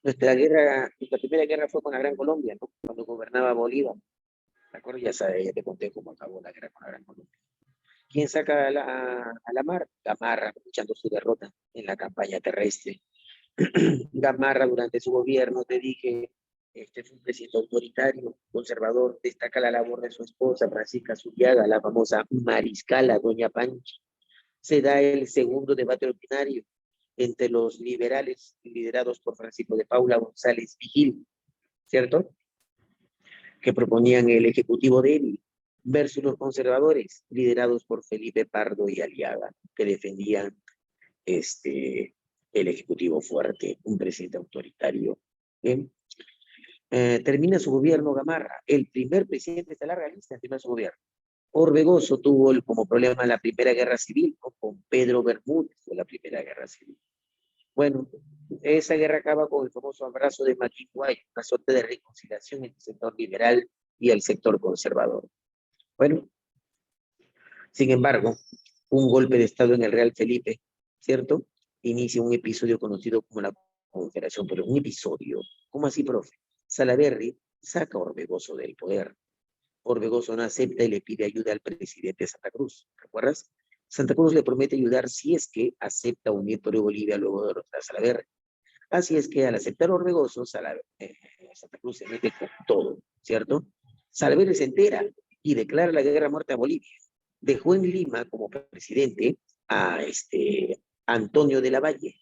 Nuestra primera guerra fue con la Gran Colombia, ¿no? Cuando gobernaba Bolívar, ¿de acuerdo? Ya sabes, ya te conté cómo acabó la guerra con la Gran Colombia. ¿Quién saca a Lamar? Gamarra, escuchando su derrota en la campaña terrestre. Gamarra, durante su gobierno, te dije, fue un presidente autoritario, conservador, destaca la labor de su esposa, Francisca Zubiaga, la famosa mariscala, doña Pancha. Se da el segundo debate ordinario entre los liberales, liderados por Francisco de Paula González Vigil, ¿cierto? Que proponían el ejecutivo débil, versus los conservadores, liderados por Felipe Pardo y Aliaga, que defendían el ejecutivo fuerte, un presidente autoritario. ¿Bien? Termina su gobierno Gamarra, el primer presidente de esta larga lista, termina su gobierno. Orbegoso tuvo como problema la Primera Guerra Civil, ¿no? Con Pedro Bermúdez, fue la Primera Guerra Civil. Bueno, esa guerra acaba con el famoso abrazo de Maquinguay, una suerte de reconciliación entre el sector liberal y el sector conservador. Bueno, sin embargo, un golpe de Estado en el Real Felipe, ¿cierto? Inicia un episodio conocido como la Confederación, pero un episodio. ¿Cómo así, profe? Salaverry saca a Orbegoso del poder. Orbegoso no acepta y le pide ayuda al presidente de Santa Cruz, ¿recuerdas? Santa Cruz le promete ayudar si es que acepta unir Perú y Bolivia luego de derrotar a Salaverry. Así es que al aceptar Orbegoso, Santa Cruz se mete con todo, ¿cierto? Salaverry se entera y declara la guerra muerta a Bolivia. Dejó en Lima como presidente a Antonio de la Valle,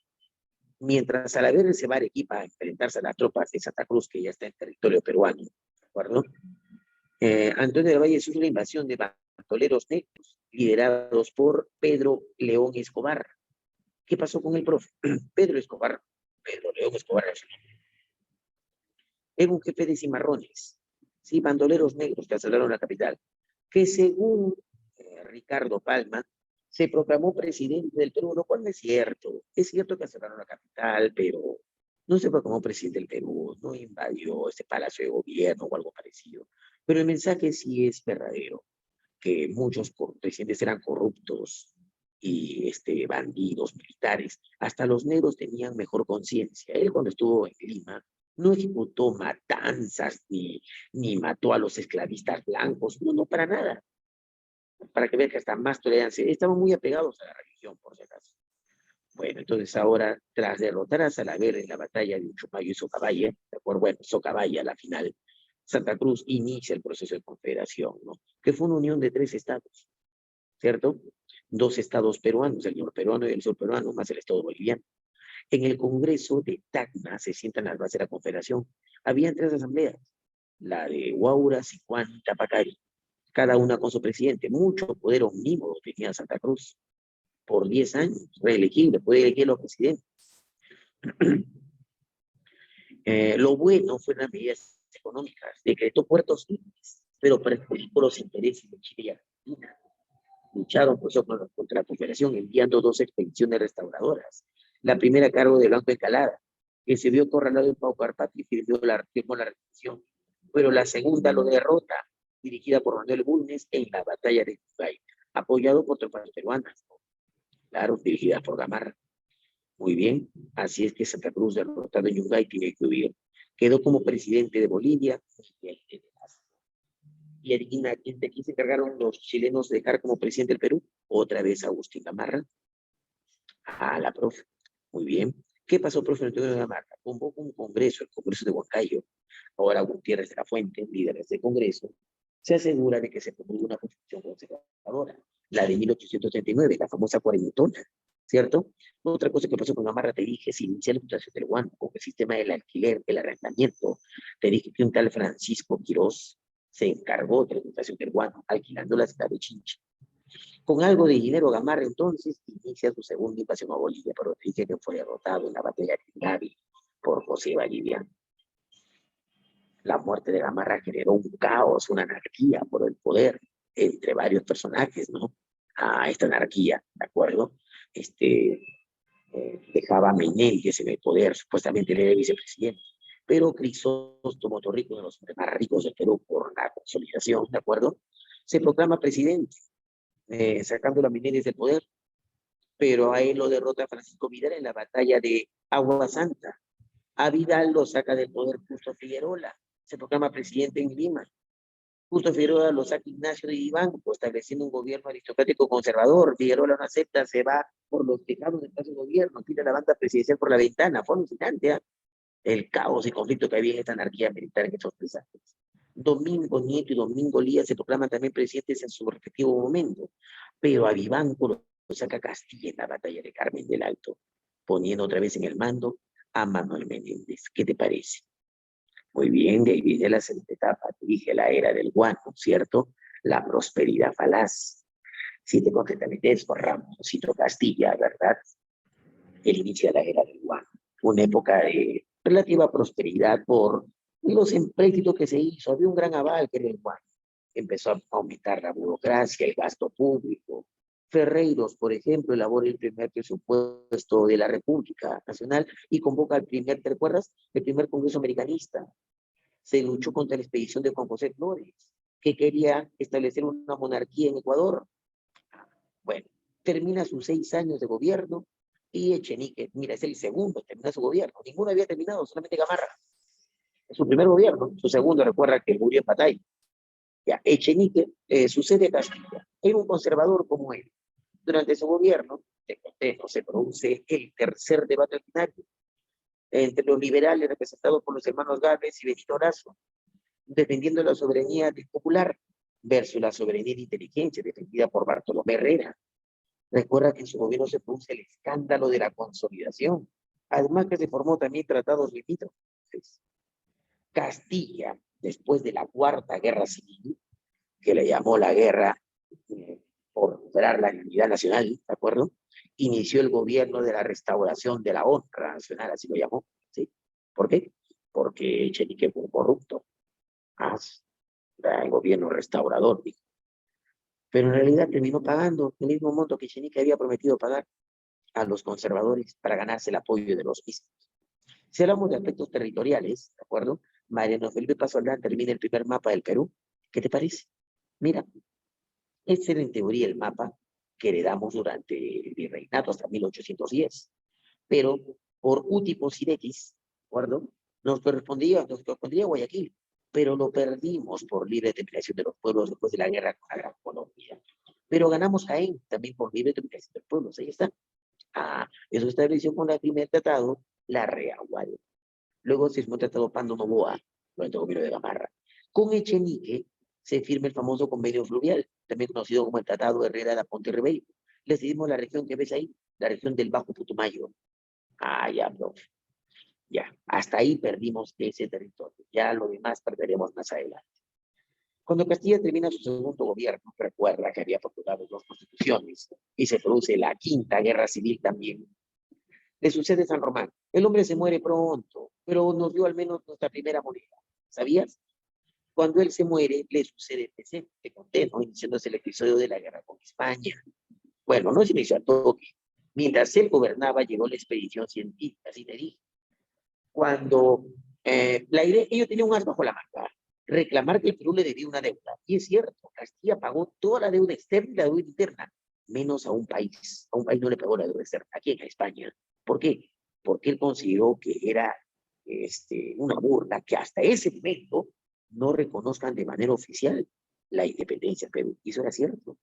mientras Salaverry se va a Arequipa a enfrentarse a las tropas de Santa Cruz, que ya está en territorio peruano, ¿de acuerdo? Antonio de la Valle sufre una invasión de bandoleros negros, liderados por Pedro León Escobar. ¿Qué pasó con el profe? Pedro León Escobar, era un jefe de cimarrones, ¿sí? Bandoleros negros que asolaron la capital, que según Ricardo Palma, se proclamó presidente del Perú, lo cual no es cierto. Es cierto que cerraron la capital, pero no se proclamó presidente del Perú, no invadió ese palacio de gobierno o algo parecido. Pero el mensaje sí es verdadero, que muchos presidentes eran corruptos y bandidos, militares. Hasta los negros tenían mejor conciencia. Él cuando estuvo en Lima no ejecutó matanzas ni mató a los esclavistas blancos, no, no, para nada. Para que vean que hasta más tolerancia. Estaban muy apegados a la religión, por si acaso. Bueno, entonces ahora, tras derrotar a Salaverry en la batalla de Uchumayo y Socabaya, ¿de acuerdo? Bueno, Socabaya, la final, Santa Cruz inicia el proceso de confederación, ¿no? Que fue una unión de 3 estados, ¿cierto? 2 estados peruanos, el norperuano y el surperuano, más el estado boliviano. En el Congreso de Tacna se sientan las bases de la confederación. Habían 3 asambleas, la de Huaura, Sicuán y Tapacari, cada una con su presidente. Mucho poder omnímodo tenía Santa Cruz. Por 10 años, reelegible, puede elegir a los presidentes. Lo bueno fue las medidas económicas. Decretó puertos libres, pero perjudicó los intereses de Chile y Argentina. Lucharon por eso contra la Confederación, enviando 2 expediciones restauradoras. La primera a cargo de Blanco Encalada, que se vio acorralado en Pau Carpati y firmó la rendición. Pero la segunda lo derrota, dirigida por Manuel Bulnes en la batalla de Yungay, apoyado por tropas peruanas, claro, dirigida por Gamarra. Muy bien, así es que Santa Cruz, derrotado en Yungay, tiene que huir. Quedó como presidente de Bolivia y adivina de quién se encargaron los chilenos de dejar como presidente del Perú. Otra vez Agustín Gamarra. A la profe. Muy bien. ¿Qué pasó, profe Antonio Gamarra? Convocó un congreso, el Congreso de Huancayo. Ahora Gutiérrez de la Fuente, líderes del Congreso, se asegura de que se promulgue una constitución conservadora, la de 1839, la famosa cuarentona, ¿cierto? Otra cosa que pasó con Gamarra, te dije, se inició la situación del Guano, con el sistema del alquiler, del arrendamiento. Te dije que un tal Francisco Quirós se encargó de la situación del Guano, alquilando la ciudad de Chincha. Con algo de dinero, Gamarra entonces inicia su segunda invasión a Bolivia, pero te dije que fue derrotado en la batalla de Navi por José Vallivian. La muerte de Gamarra generó un caos, una anarquía por el poder entre varios personajes, ¿no? A esta anarquía, ¿de acuerdo? Dejaba a Menéndez en el poder, supuestamente él era el vicepresidente, pero Crisóstomo Torrico, uno de los hombres más ricos del Perú por la consolidación, ¿de acuerdo? Se proclama presidente, sacando a Menéndez del poder, pero a él lo derrota Francisco Vidal en la batalla de Agua Santa. A Vidal lo saca del poder Justo Figueroa, se proclama presidente en Lima. Justo Figueroa lo saca Ignacio de Vivanco, estableciendo un gobierno aristocrático conservador. Figueroa no acepta, se va por los tejados del paso de gobierno, tira la banda presidencial por la ventana. Fue alucinante, ¿eh? El caos y conflicto que había en esta anarquía militar en estos 3 años. Domingo Nieto y Domingo Lía se proclaman también presidentes en su respectivo momento, pero a Vivanco lo saca Castilla en la batalla de Carmen del Alto, poniendo otra vez en el mando a Manuel Menéndez. ¿Qué te parece? Muy bien, de ahí viene la segunda etapa, te dije la era del guano, ¿cierto? La prosperidad falaz. Si te concretamente es por Ramoncito Castilla, ¿verdad? El inicio de la era del guano. Una época de relativa prosperidad por los empréstitos que se hizo. Había un gran aval que era el guano. Empezó a aumentar la burocracia, el gasto público. Ferreiros, por ejemplo, elabora el primer presupuesto de la República Nacional y convoca ¿te recuerdas? El primer Congreso Americanista. Se luchó contra la expedición de Juan José Flores, que quería establecer una monarquía en Ecuador. Bueno, termina sus 6 años de gobierno y Echenique, mira, es el segundo, termina su gobierno. Ninguno había terminado, solamente Gamarra. Es su primer gobierno, su segundo, recuerda que murió en batalla. Ya, Echenique sucede a Castilla. Era un conservador como él. Durante su gobierno, se produce el tercer debate ordinario entre los liberales representados por los hermanos Gálvez y Benito Lazo, defendiendo la soberanía popular versus la soberanía de inteligencia defendida por Bartolomé Herrera. Recuerda que en su gobierno se produce el escándalo de la consolidación, además que se formó también tratados limítrofes. Castilla, después de la Cuarta Guerra Civil, que le llamó la guerra por recuperar la unidad nacional, ¿de acuerdo? Inició el gobierno de la restauración de la honra nacional, así lo llamó, ¿sí? ¿Por qué? Porque Echenique fue un corrupto. El gobierno restaurador, dijo. pero en realidad terminó pagando el mismo monto que Echenique había prometido pagar a los conservadores para ganarse el apoyo de los mismos. Si hablamos de aspectos territoriales, ¿de acuerdo? Mariano Felipe Pasoldán termina el primer mapa del Perú. ¿Qué te parece? Mira, ese era en teoría el mapa que heredamos durante el virreinato hasta 1810. Pero por U tipo sin X, ¿de acuerdo? Nos correspondía Guayaquil, pero lo perdimos por libre determinación de los pueblos después de la guerra con la Gran Colombia. Pero ganamos Jaén también por libre determinación de los pueblos, ahí está. Eso estableció con el primer tratado, la Reagual. Luego se firmó el tratado Pando Novoa, durante el gobierno de Gamarra. Con Echenique se firma el famoso convenio fluvial, también conocido como el Tratado Herrera de Ponte Rebello. Le cedimos la región que ves ahí, la región del Bajo Putumayo. Ya, profe. Ya, hasta ahí perdimos ese territorio. Ya lo demás perderemos más adelante. Cuando Castilla termina su segundo gobierno, recuerda que había postulado dos constituciones y se produce la quinta guerra civil también. Le sucede San Román. El hombre se muere pronto, pero nos dio al menos nuestra primera moneda. ¿Sabías? Cuando él se muere, le sucede PC. Te conté, ¿no? Iniciándose el episodio de la guerra con España. Bueno, no se inició al toque. Mientras él gobernaba, llegó la expedición científica, así te dije. Cuando ellos tenían un as bajo la manga, reclamar que el Perú le debía una deuda. Y es cierto, Castilla pagó toda la deuda externa y la deuda interna, menos a un país. A un país no le pagó la deuda externa, aquí en España. ¿Por qué? Porque él consideró que era una burla que hasta ese momento no reconozcan de manera oficial la independencia del Perú. Y eso era cierto.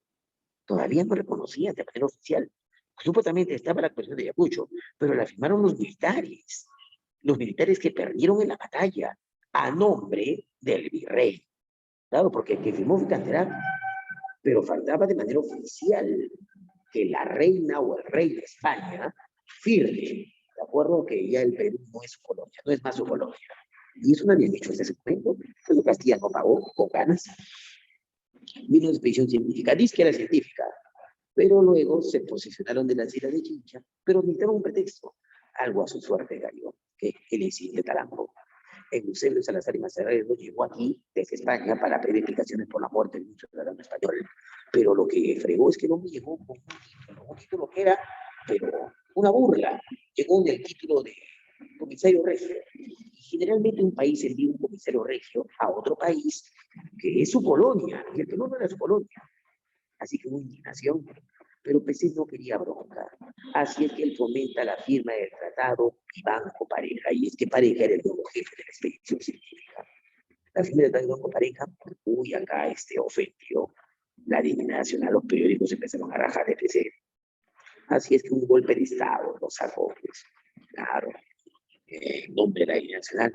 Todavía no reconocían de manera oficial. Supuestamente estaba la cuestión de Ayacucho, pero la firmaron los militares que perdieron en la batalla a nombre del virrey. Claro, porque el que firmó fue Canterano, pero faltaba de manera oficial que la reina o el rey de España firme, de acuerdo que ya el Perú no es su colonia, no es más su colonia. Y eso no habían dicho hasta ese momento. Entonces Castilla no pagó con ganas. Vino una expedición científica, dice que era científica, pero luego se posicionaron de las islas de Chincha, pero necesitaban un pretexto, algo a su suerte cayó, que el incidente de Talambo. Eusebio Salazar y Mazarredo llegó aquí desde España para pedir explicaciones por la muerte de un ciudadano español, pero lo que fregó es que no me llegó con un título que era, pero una burla, llegó en el título de comisario regio, y generalmente un país envía un comisario regio a otro país que es su colonia, y el que no era su colonia. Así que hubo indignación, pero PC no quería bronca. Así es que él fomenta la firma del tratado Vivanco Pareja, y es que Pareja era el nuevo jefe de la expedición científica. La firma del tratado Vivanco Pareja, acá ofendió la dignidad nacional, los periódicos empezaron a rajar de PC. Así es que un golpe de Estado lo sacó, pues, claro, en nombre de la dignidad nacional,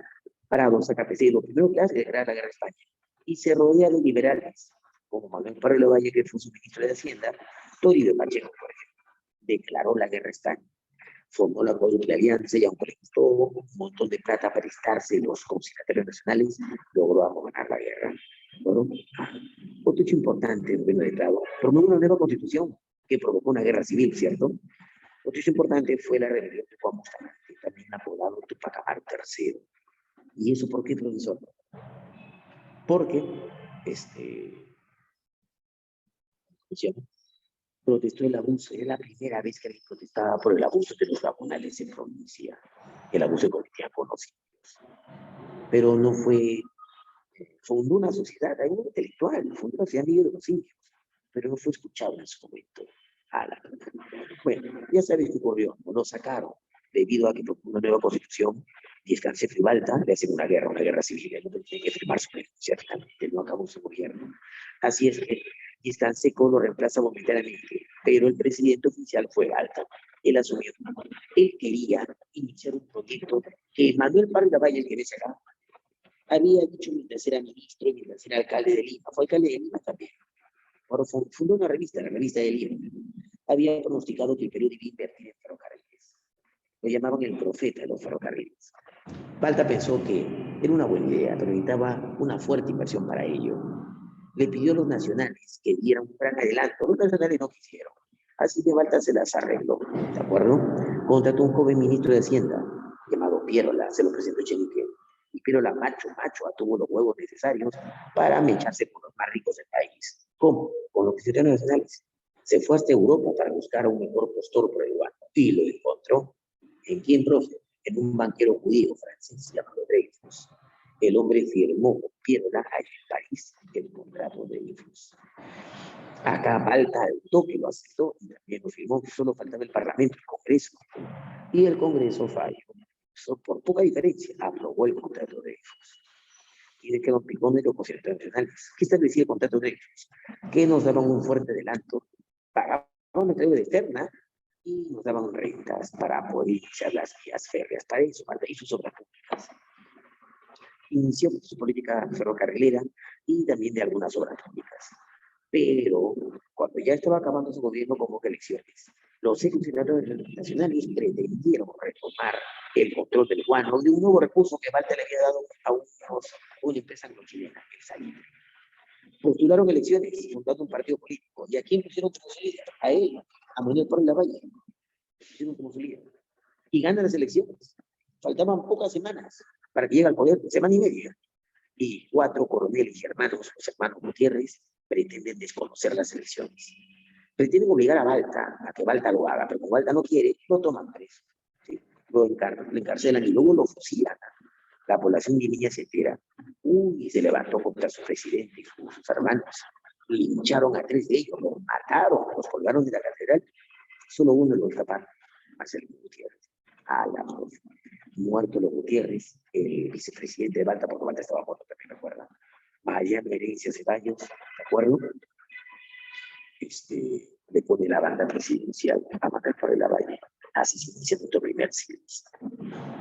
para sacar PC. Lo primero que hace es declarar la guerra a España, y se rodea de liberales, como Manuel Parrelo Valle, que fue su ministro de Hacienda, Toribio Pacheco, por ejemplo, declaró la guerra a España, formó la cuádruple alianza y aunque le costó un montón de plata para estarse los conciliatorios nacionales, logró abonar la guerra. Bueno, otro hecho importante, bueno, declaró, promovió una nueva constitución que provocó una guerra civil, ¿cierto? Otro hecho importante fue la rebelión de Juan Bustamante, también apodado Tupac Amaru III. ¿Y eso por qué, profesor? Porque protestó el abuso. Era la primera vez que alguien protestaba por el abuso de los lagunales en provincia. El abuso que cometían con los indios. Pero no fue... Fundó una sociedad, hay un intelectual, fundó una sociedad amiga de los indios, pero no fue escuchado en su momento. Bueno, ya sabes qué ocurrió, no lo sacaron, debido a que por una nueva constitución, Diez-Cancé y Balta le hacen una guerra civil, el hombre tiene que firmar su renuncia, finalmente no acabó su gobierno. Así es que Diez-Canseco lo reemplaza momentáneamente, pero el presidente oficial fue Balta. Él asumió. Él quería iniciar un proyecto que Manuel Parra Lavalle, que ves acá, había dicho mientras era ministro y mientras era alcalde de Lima. Fue alcalde de Lima también. Ahora fundó una revista, la revista de Lima. Había pronosticado que el Perú debía invertir en ferrocarriles. Lo llamaban el profeta de los ferrocarriles. Balta pensó que era una buena idea, pero necesitaba una fuerte inversión para ello. Le pidió a los nacionales que dieran un gran adelanto. Los nacionales no quisieron. Así que Balta se las arregló, ¿de acuerdo? Contrató a un joven ministro de Hacienda llamado Pierola, se lo presentó Echenique. Y Pierola, macho, tuvo los huevos necesarios para mecharse con los más ricos del país. ¿Cómo? con los cristianos nacionales. Se fue hasta Europa para buscar a un mejor postor peruano y lo encontró. ¿En quién, profe? En un banquero judío francés llamado Dreyfus. El hombre firmó con piedra allí en París el contrato de Dreyfus. Acá Malta al toque lo aceptó y también lo firmó. Solo faltaba el Parlamento, el Congreso. Y el Congreso falló. Por poca diferencia, aprobó el contrato de Dreyfus. Y de que don Picón de los conciertos internacionales. ¿Qué establecía el contrato de Dreyfus? Que nos daban un fuerte adelanto, pagaban una deuda externa y nos daban rentas para poder iniciar las vías férreas para eso, para ir sus obras públicas. Inició su política ferrocarrilera y también de algunas obras públicas. Pero cuando ya estaba acabando su gobierno, convocó elecciones. Los funcionarios nacionales pretendieron retomar el control del guano de un nuevo recurso que Malta le había dado a una empresa anglo-chilena, el Salitre. Postularon elecciones, fundando un partido político. ¿Y a quién pusieron como su líder? A él, a Manuel Pablo Lavalle. Pusieron como su líder. Y ganan las elecciones. Faltaban pocas semanas para que llegue al poder, semana y media. Y 4 coroneles y hermanos, los hermanos Gutiérrez, pretenden desconocer las elecciones. Pretenden obligar a Balta a que Balta lo haga, pero como Balta no quiere, lo toman preso. ¿Sí? Lo encarcelan y luego lo fusilan. La población guineña se entera. Y se levantó contra su presidente y sus hermanos. Lincharon a 3 de ellos, los mataron, los colgaron de la catedral. Solo uno lo taparon, Marcelo Gutiérrez. A la profe. Muerto los Gutiérrez, el vicepresidente de Balta, porque Balta estaba muerto también, recuerda. Mariano Herencia Ceballos, ¿de acuerdo? Le pone la banda presidencial a Manuel Pablo Lavalle. Así se inicia nuestro primer siglo.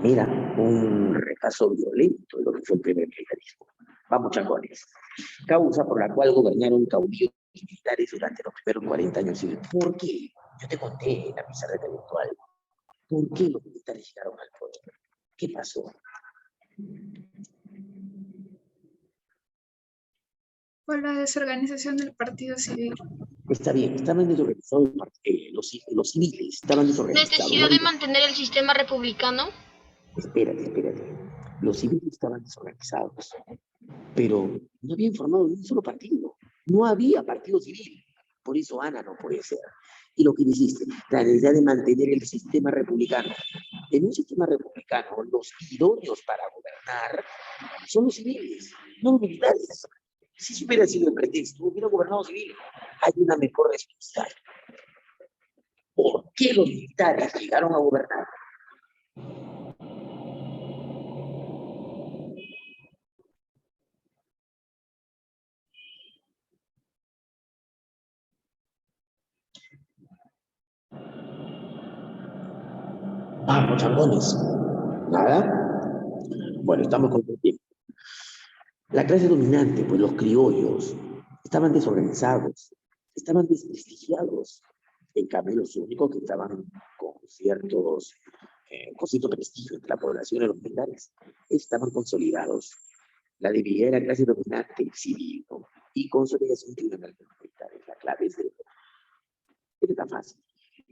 Mira, un repaso violento de lo que fue el primer militarismo. Vamos, changones. Causa por la cual gobernaron caudillos militares durante los primeros 40 años. ¿Por qué? Yo te conté en la pizarra intelectual. ¿Por qué los militares llegaron al poder? ¿Qué pasó? Por la desorganización del partido civil. Está bien, estaban desorganizados los civiles, estaban desorganizados. Necesidad de mantener el sistema republicano. Espérate. Los civiles estaban desorganizados, pero no habían formado ni un solo partido. No había partido civil. Por eso Ana no puede ser. Y lo que dijiste, la necesidad de mantener el sistema republicano. En un sistema republicano, los idóneos para gobernar son los civiles, no los militares. Si eso hubiera sido el pretexto, hubiera gobernado civil. Hay una mejor respuesta. ¿Por qué los militares llegaron a gobernar? Vamos, chambones. ¿Nada? Bueno, estamos con el tiempo. La clase dominante, pues los criollos, estaban desorganizados, estaban desprestigiados. En cambio, los únicos que estaban con cierto prestigio entre la población y los militares, estaban consolidados. La dividida de la clase dominante civil, ¿no? Y consolidación tribunal de los militares. La clave es de es tan fácil.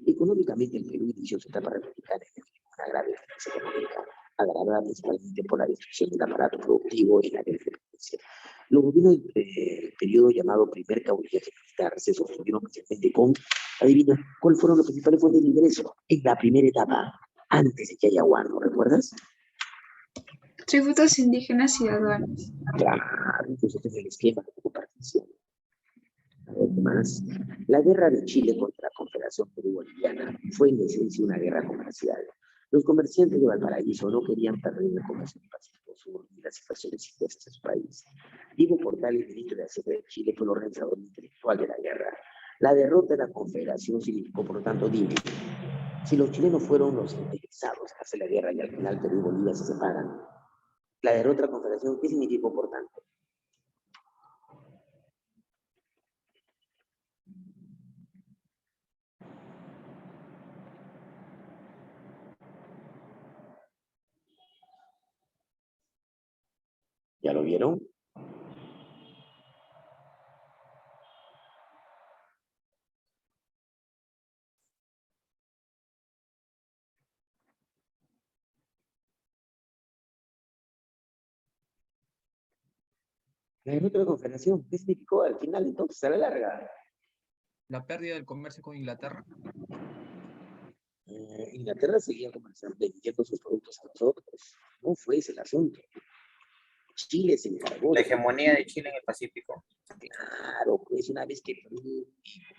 Económicamente, el Perú inició su etapa republicana en una grave crisis económica, agravada principalmente por la destrucción del aparato productivo y la dependencia. Los gobiernos del periodo llamado primer caudillaje militar se sostuvieron principalmente con, adivina, ¿cuáles fueron los principales fuentes de ingreso en la primera etapa, antes de que haya guano, ¿recuerdas? Tributos indígenas y aduanas. Claro, entonces este es el esquema de compartición. Además, la guerra de Chile contra la Confederación Perú-Boliviana fue en esencia una guerra comercial. Los comerciantes de Valparaíso no querían perder el comercio del Pacífico Sur y las inversiones intensas en su país. Diego Portales, ministro de Hacienda de Chile, fue el organizador intelectual de la guerra. La derrota de la Confederación significó, por lo tanto, dime, si los chilenos fueron los interesados en hacer la guerra y al final Perú y Bolivia se separan, la derrota de la Confederación, ¿qué significó, por tanto? ¿Ya lo vieron? La derrota de la Confederación, ¿qué significó al final entonces, a la larga? La pérdida del comercio con Inglaterra. Inglaterra seguía comerciando, vendiendo sus productos a nosotros. No fue ese el asunto. Chile se encargó La de... hegemonía de Chile en el Pacífico. Claro, pues una vez que Perú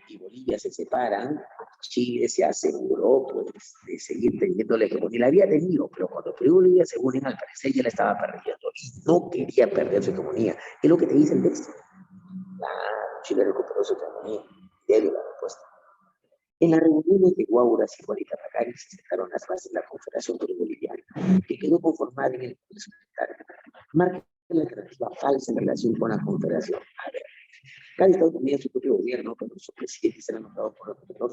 y Bolivia se separan, Chile se aseguró pues, de seguir teniendo la hegemonía. La había tenido, pero cuando Perú y Bolivia se unen, al parecer ya la estaba perdiendo y no quería perder su hegemonía. Es lo que te dice el texto. Claro, Chile recuperó su hegemonía. Diario la respuesta. En las reuniones de Guauras y Guaritapacarí se sentaron las bases de la Confederación Perú-Boliviana, que quedó conformada en el Congreso Militar. Marca la alternativa falsa en relación con la Confederación. A ver, cada estado tenía su propio gobierno, pero sus presidentes eran nombrados por el protector.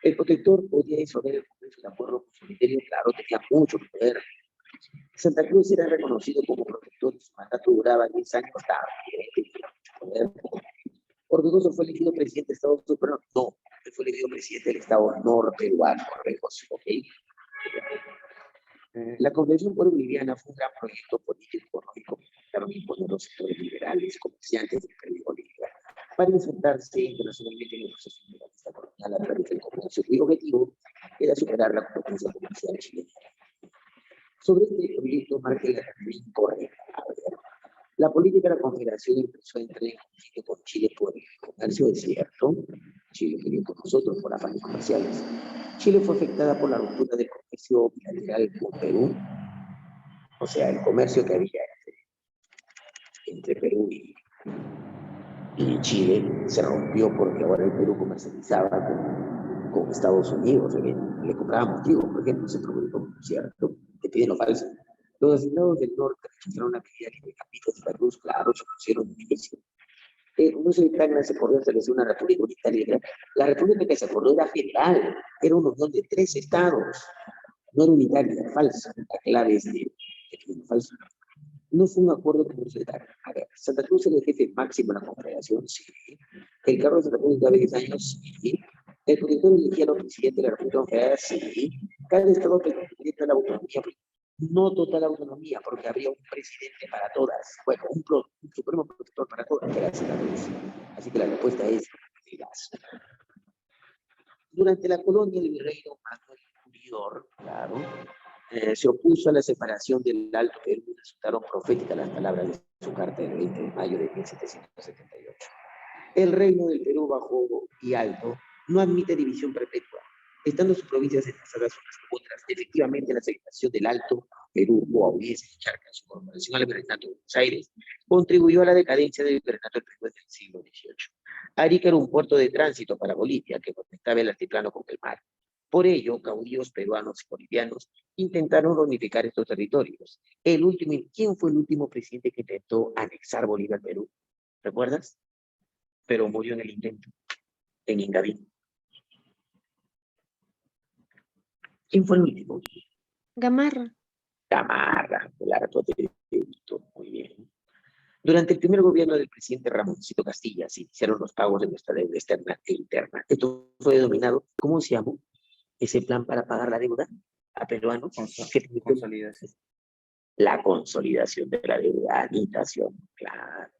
El protector podía disolver el Congreso de acuerdo con su criterio, claro, tenía mucho poder. Santa Cruz era reconocido como protector y su mandato duraba 10 años, también tenía mucho poder. Orbegoso fue elegido presidente de Estados Unidos, pero no, él fue elegido presidente del Estado norperuano, Orbegoso, ¿ok? La Convención Boliviana fue un gran proyecto político económico que intentaron imponer los sectores liberales, comerciantes de Perú y Bolivia, para insertarse internacionalmente en el proceso imperialista colonial a través del comercio, cuyo objetivo era superar la competencia comercial chilena. Sobre este proyecto marca la carrera incorrecta. La política de la Confederación empezó a entrar en conflicto con Chile por el comercio, es cierto. Chile quería con nosotros por afanes comerciales. Chile fue afectada por la ruptura del comercio bilateral con Perú, o sea, el comercio que había entre Perú y Chile se rompió porque ahora el Perú comercializaba con Estados Unidos, le comprábamos trigo, por ejemplo, se produjo, ¿cierto? Te piden lo falso. Los estados del norte rechazaron la medida de capitos de la Cruz, claro, se pusieron un inicio. No se Italia se acordó de establecer una república unitaria. La república que se acordó era federal, era una unión de 3 estados, no era unitaria, era falsa. La clave es de falso. No fue un acuerdo constitucional. A ver, Santa Cruz era el jefe máximo de la Confederación, sí. El cargo de Santa Cruz de 10 años, sí. El protector elegía al presidente de la República Federal, sí. Cada estado tenía la autonomía, no total autonomía, porque habría un presidente para todas. Bueno, un supremo protector para todas, que era Santa Cruz. Así que la respuesta es digas. Durante la colonia, el virreino Manuel Curior, claro, se opuso a la separación del Alto Perú y resultaron proféticas las palabras de su carta del 20 de mayo de 1778. El reino del Perú Bajo y Alto no admite división perpetua, estando sus provincias enlazadas unas con otras. Efectivamente, la segregación del Alto Perú o Audiencia de Charcas, su incorporación al Virreinato de Buenos Aires, contribuyó a la decadencia del Virreinato del Perú del siglo XVIII. Arica era un puerto de tránsito para Bolivia que conectaba el altiplano con el mar. Por ello, caudillos peruanos y bolivianos intentaron reunificar estos territorios. ¿Quién fue el último presidente que intentó anexar Bolivia al Perú? ¿Recuerdas? Pero murió en el intento, en Ingavín. ¿Quién fue el último? Gamarra. Gamarra, claro, muy bien. Durante el primer gobierno del presidente Ramoncito Castilla se iniciaron los pagos de nuestra deuda externa e interna. Esto fue denominado, ¿cómo se llamó? Ese plan para pagar la deuda a peruanos. Consolidación. La consolidación de la deuda, anitación, claro.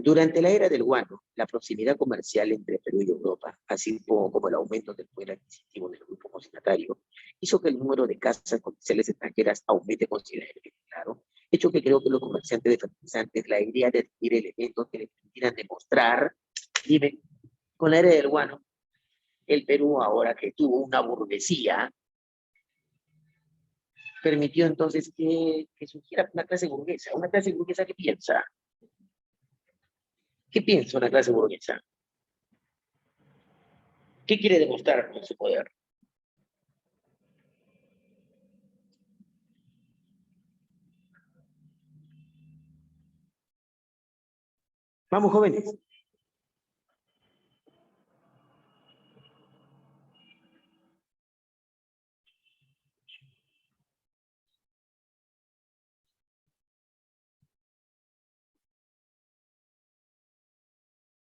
Durante la era del guano, la proximidad comercial entre Perú y Europa, así como el aumento del poder adquisitivo del grupo consignatario, hizo que el número de casas comerciales extranjeras aumente considerablemente, claro. Hecho que creo que los comerciantes de fertilizantes, la idea de adquirir elementos que les permitieran demostrar, dime, con la era del guano, el Perú, ahora que tuvo una burguesía, permitió entonces que surgiera una clase burguesa que piensa. ¿Qué piensa una clase burguesa? ¿Qué quiere demostrar con su poder? Vamos, jóvenes.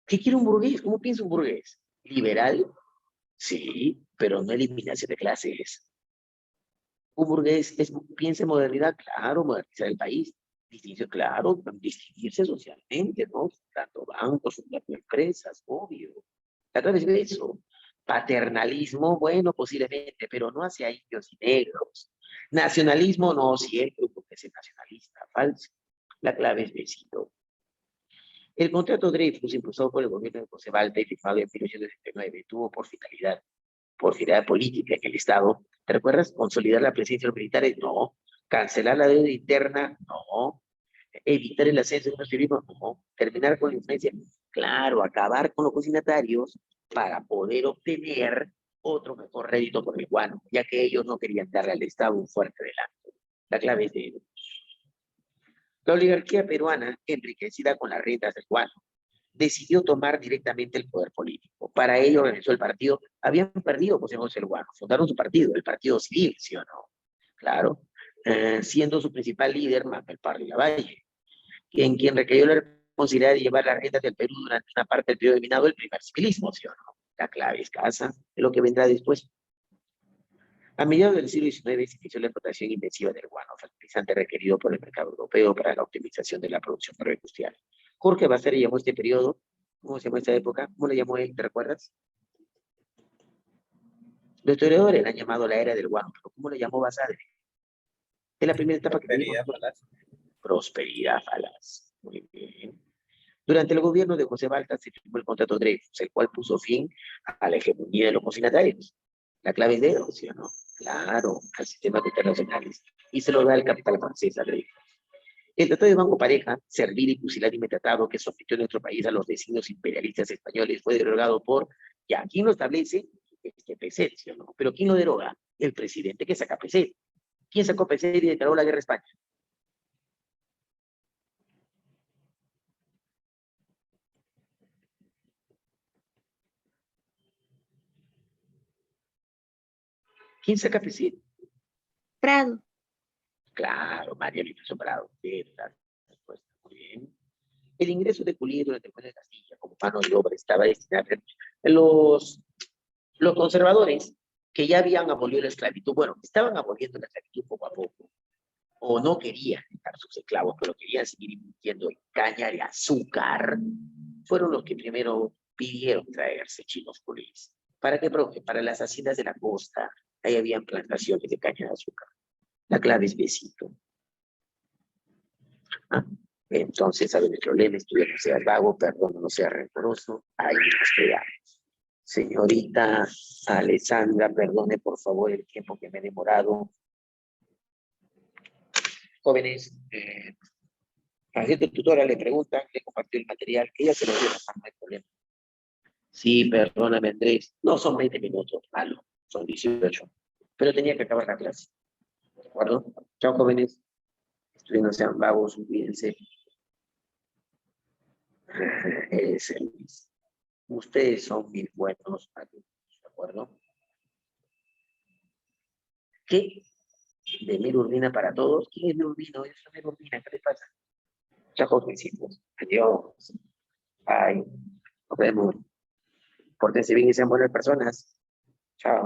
¿Qué quiere un burgués? ¿Cómo piensa un burgués? ¿Liberal? Sí, pero no eliminación de clases. Un burgués piensa en modernidad, claro, modernizar el país, Distinguirse, claro, distinguirse socialmente, ¿no? Tanto bancos, tanto empresas, obvio. A través de eso. Paternalismo, bueno, posiblemente, pero no hacia indios y negros. Nacionalismo, no siempre, porque es nacionalista, falso. La clave es besito. El contrato Dreyfus, impulsado por el gobierno de José Balta y firmado en 1969, tuvo por finalidad política en el Estado. ¿Te recuerdas? Consolidar la presencia de los militares, no. Cancelar la deuda interna, no. Evitar el ascenso de los civiles, no. Terminar con la influencia, claro. Acabar con los consignatarios para poder obtener otro mejor rédito por el guano, ya que ellos no querían darle al Estado un fuerte adelanto. La clave es de la oligarquía peruana, enriquecida con las rentas del guano, decidió tomar directamente el poder político. Para ello organizó el partido. Habían perdido posesión del guano, fundaron su partido, el Partido Civil, ¿sí o no? Claro. Siendo su principal líder Manuel Parry Lavalle, en quien recayó la responsabilidad de llevar las rentas del Perú durante una parte del periodo denominado el primer civilismo, ¿sí o no? La clave escasa de lo que vendrá después. A mediados del siglo XIX se inició la explotación intensiva del guano, fertilizante requerido por el mercado europeo para la optimización de la producción agroindustrial. Jorge Basadre llamó este periodo, ¿cómo se llamó esta época? ¿Cómo le llamó él? ¿Te recuerdas? Los historiadores la han llamado la era del guano, pero ¿cómo le llamó Basadre? Es la primera etapa que tuvimos. Prosperidad falaz. Muy bien. Durante el gobierno de José Balta se firmó el contrato Dreyfus, el cual puso fin a la hegemonía de los consignatarios. La clave es de ellos, ¿sí o no? Claro, al sistema internacionales. Y se lo da el capital francés a Dreyfus. El Tratado de Banco Pareja, servil y pusilánime tratado que sometió a nuestro país a los designios imperialistas españoles, fue derogado por, ya, ¿quién lo establece? Este PSET, ¿sí o no? Pero ¿quién lo deroga? El presidente que saca PSET. ¿Quién sacó PSET y declaró la guerra a España? ¿Quién saca PSET? Prado. Claro, María Luisa Prado. La respuesta, muy bien. El ingreso de Culí durante el Juez de Castilla como mano de obra estaba destinado a los conservadores que ya habían abolido la esclavitud. Bueno, estaban aboliendo la esclavitud poco a poco, o no querían dejar sus esclavos, pero querían seguir invirtiendo en caña de azúcar. Fueron los que primero pidieron traerse chinos culís. ¿Para qué, profe? Para las haciendas de la costa. Ahí habían plantaciones de caña de azúcar. La clave es besito. ¿Ah? Entonces, ¿saben el problema? Estudia, no seas vago, perdón, no seas rencoroso. Ahí nos quedamos. Señorita Alessandra, perdone por favor el tiempo que me he demorado. Jóvenes, a la gente tutora le preguntan, le compartió el material, que ella se lo dio, no hay problema. Sí, perdóname Andrés, no son 20 minutos, malo, son 18, pero tenía que acabar la clase. ¿De acuerdo? Chao, jóvenes. Ustedes no sean vagos, olvídense. Ustedes son mis buenos alumnos, ¿de acuerdo? ¿Qué? De Mil Urbina para todos. ¿Quién es Mil Urbina? Yo soy Mil Urbina, ¿qué les pasa? Chao, jovencitos. Adiós. Bye. Nos vemos. Pórtense bien y sean buenas personas. Chao.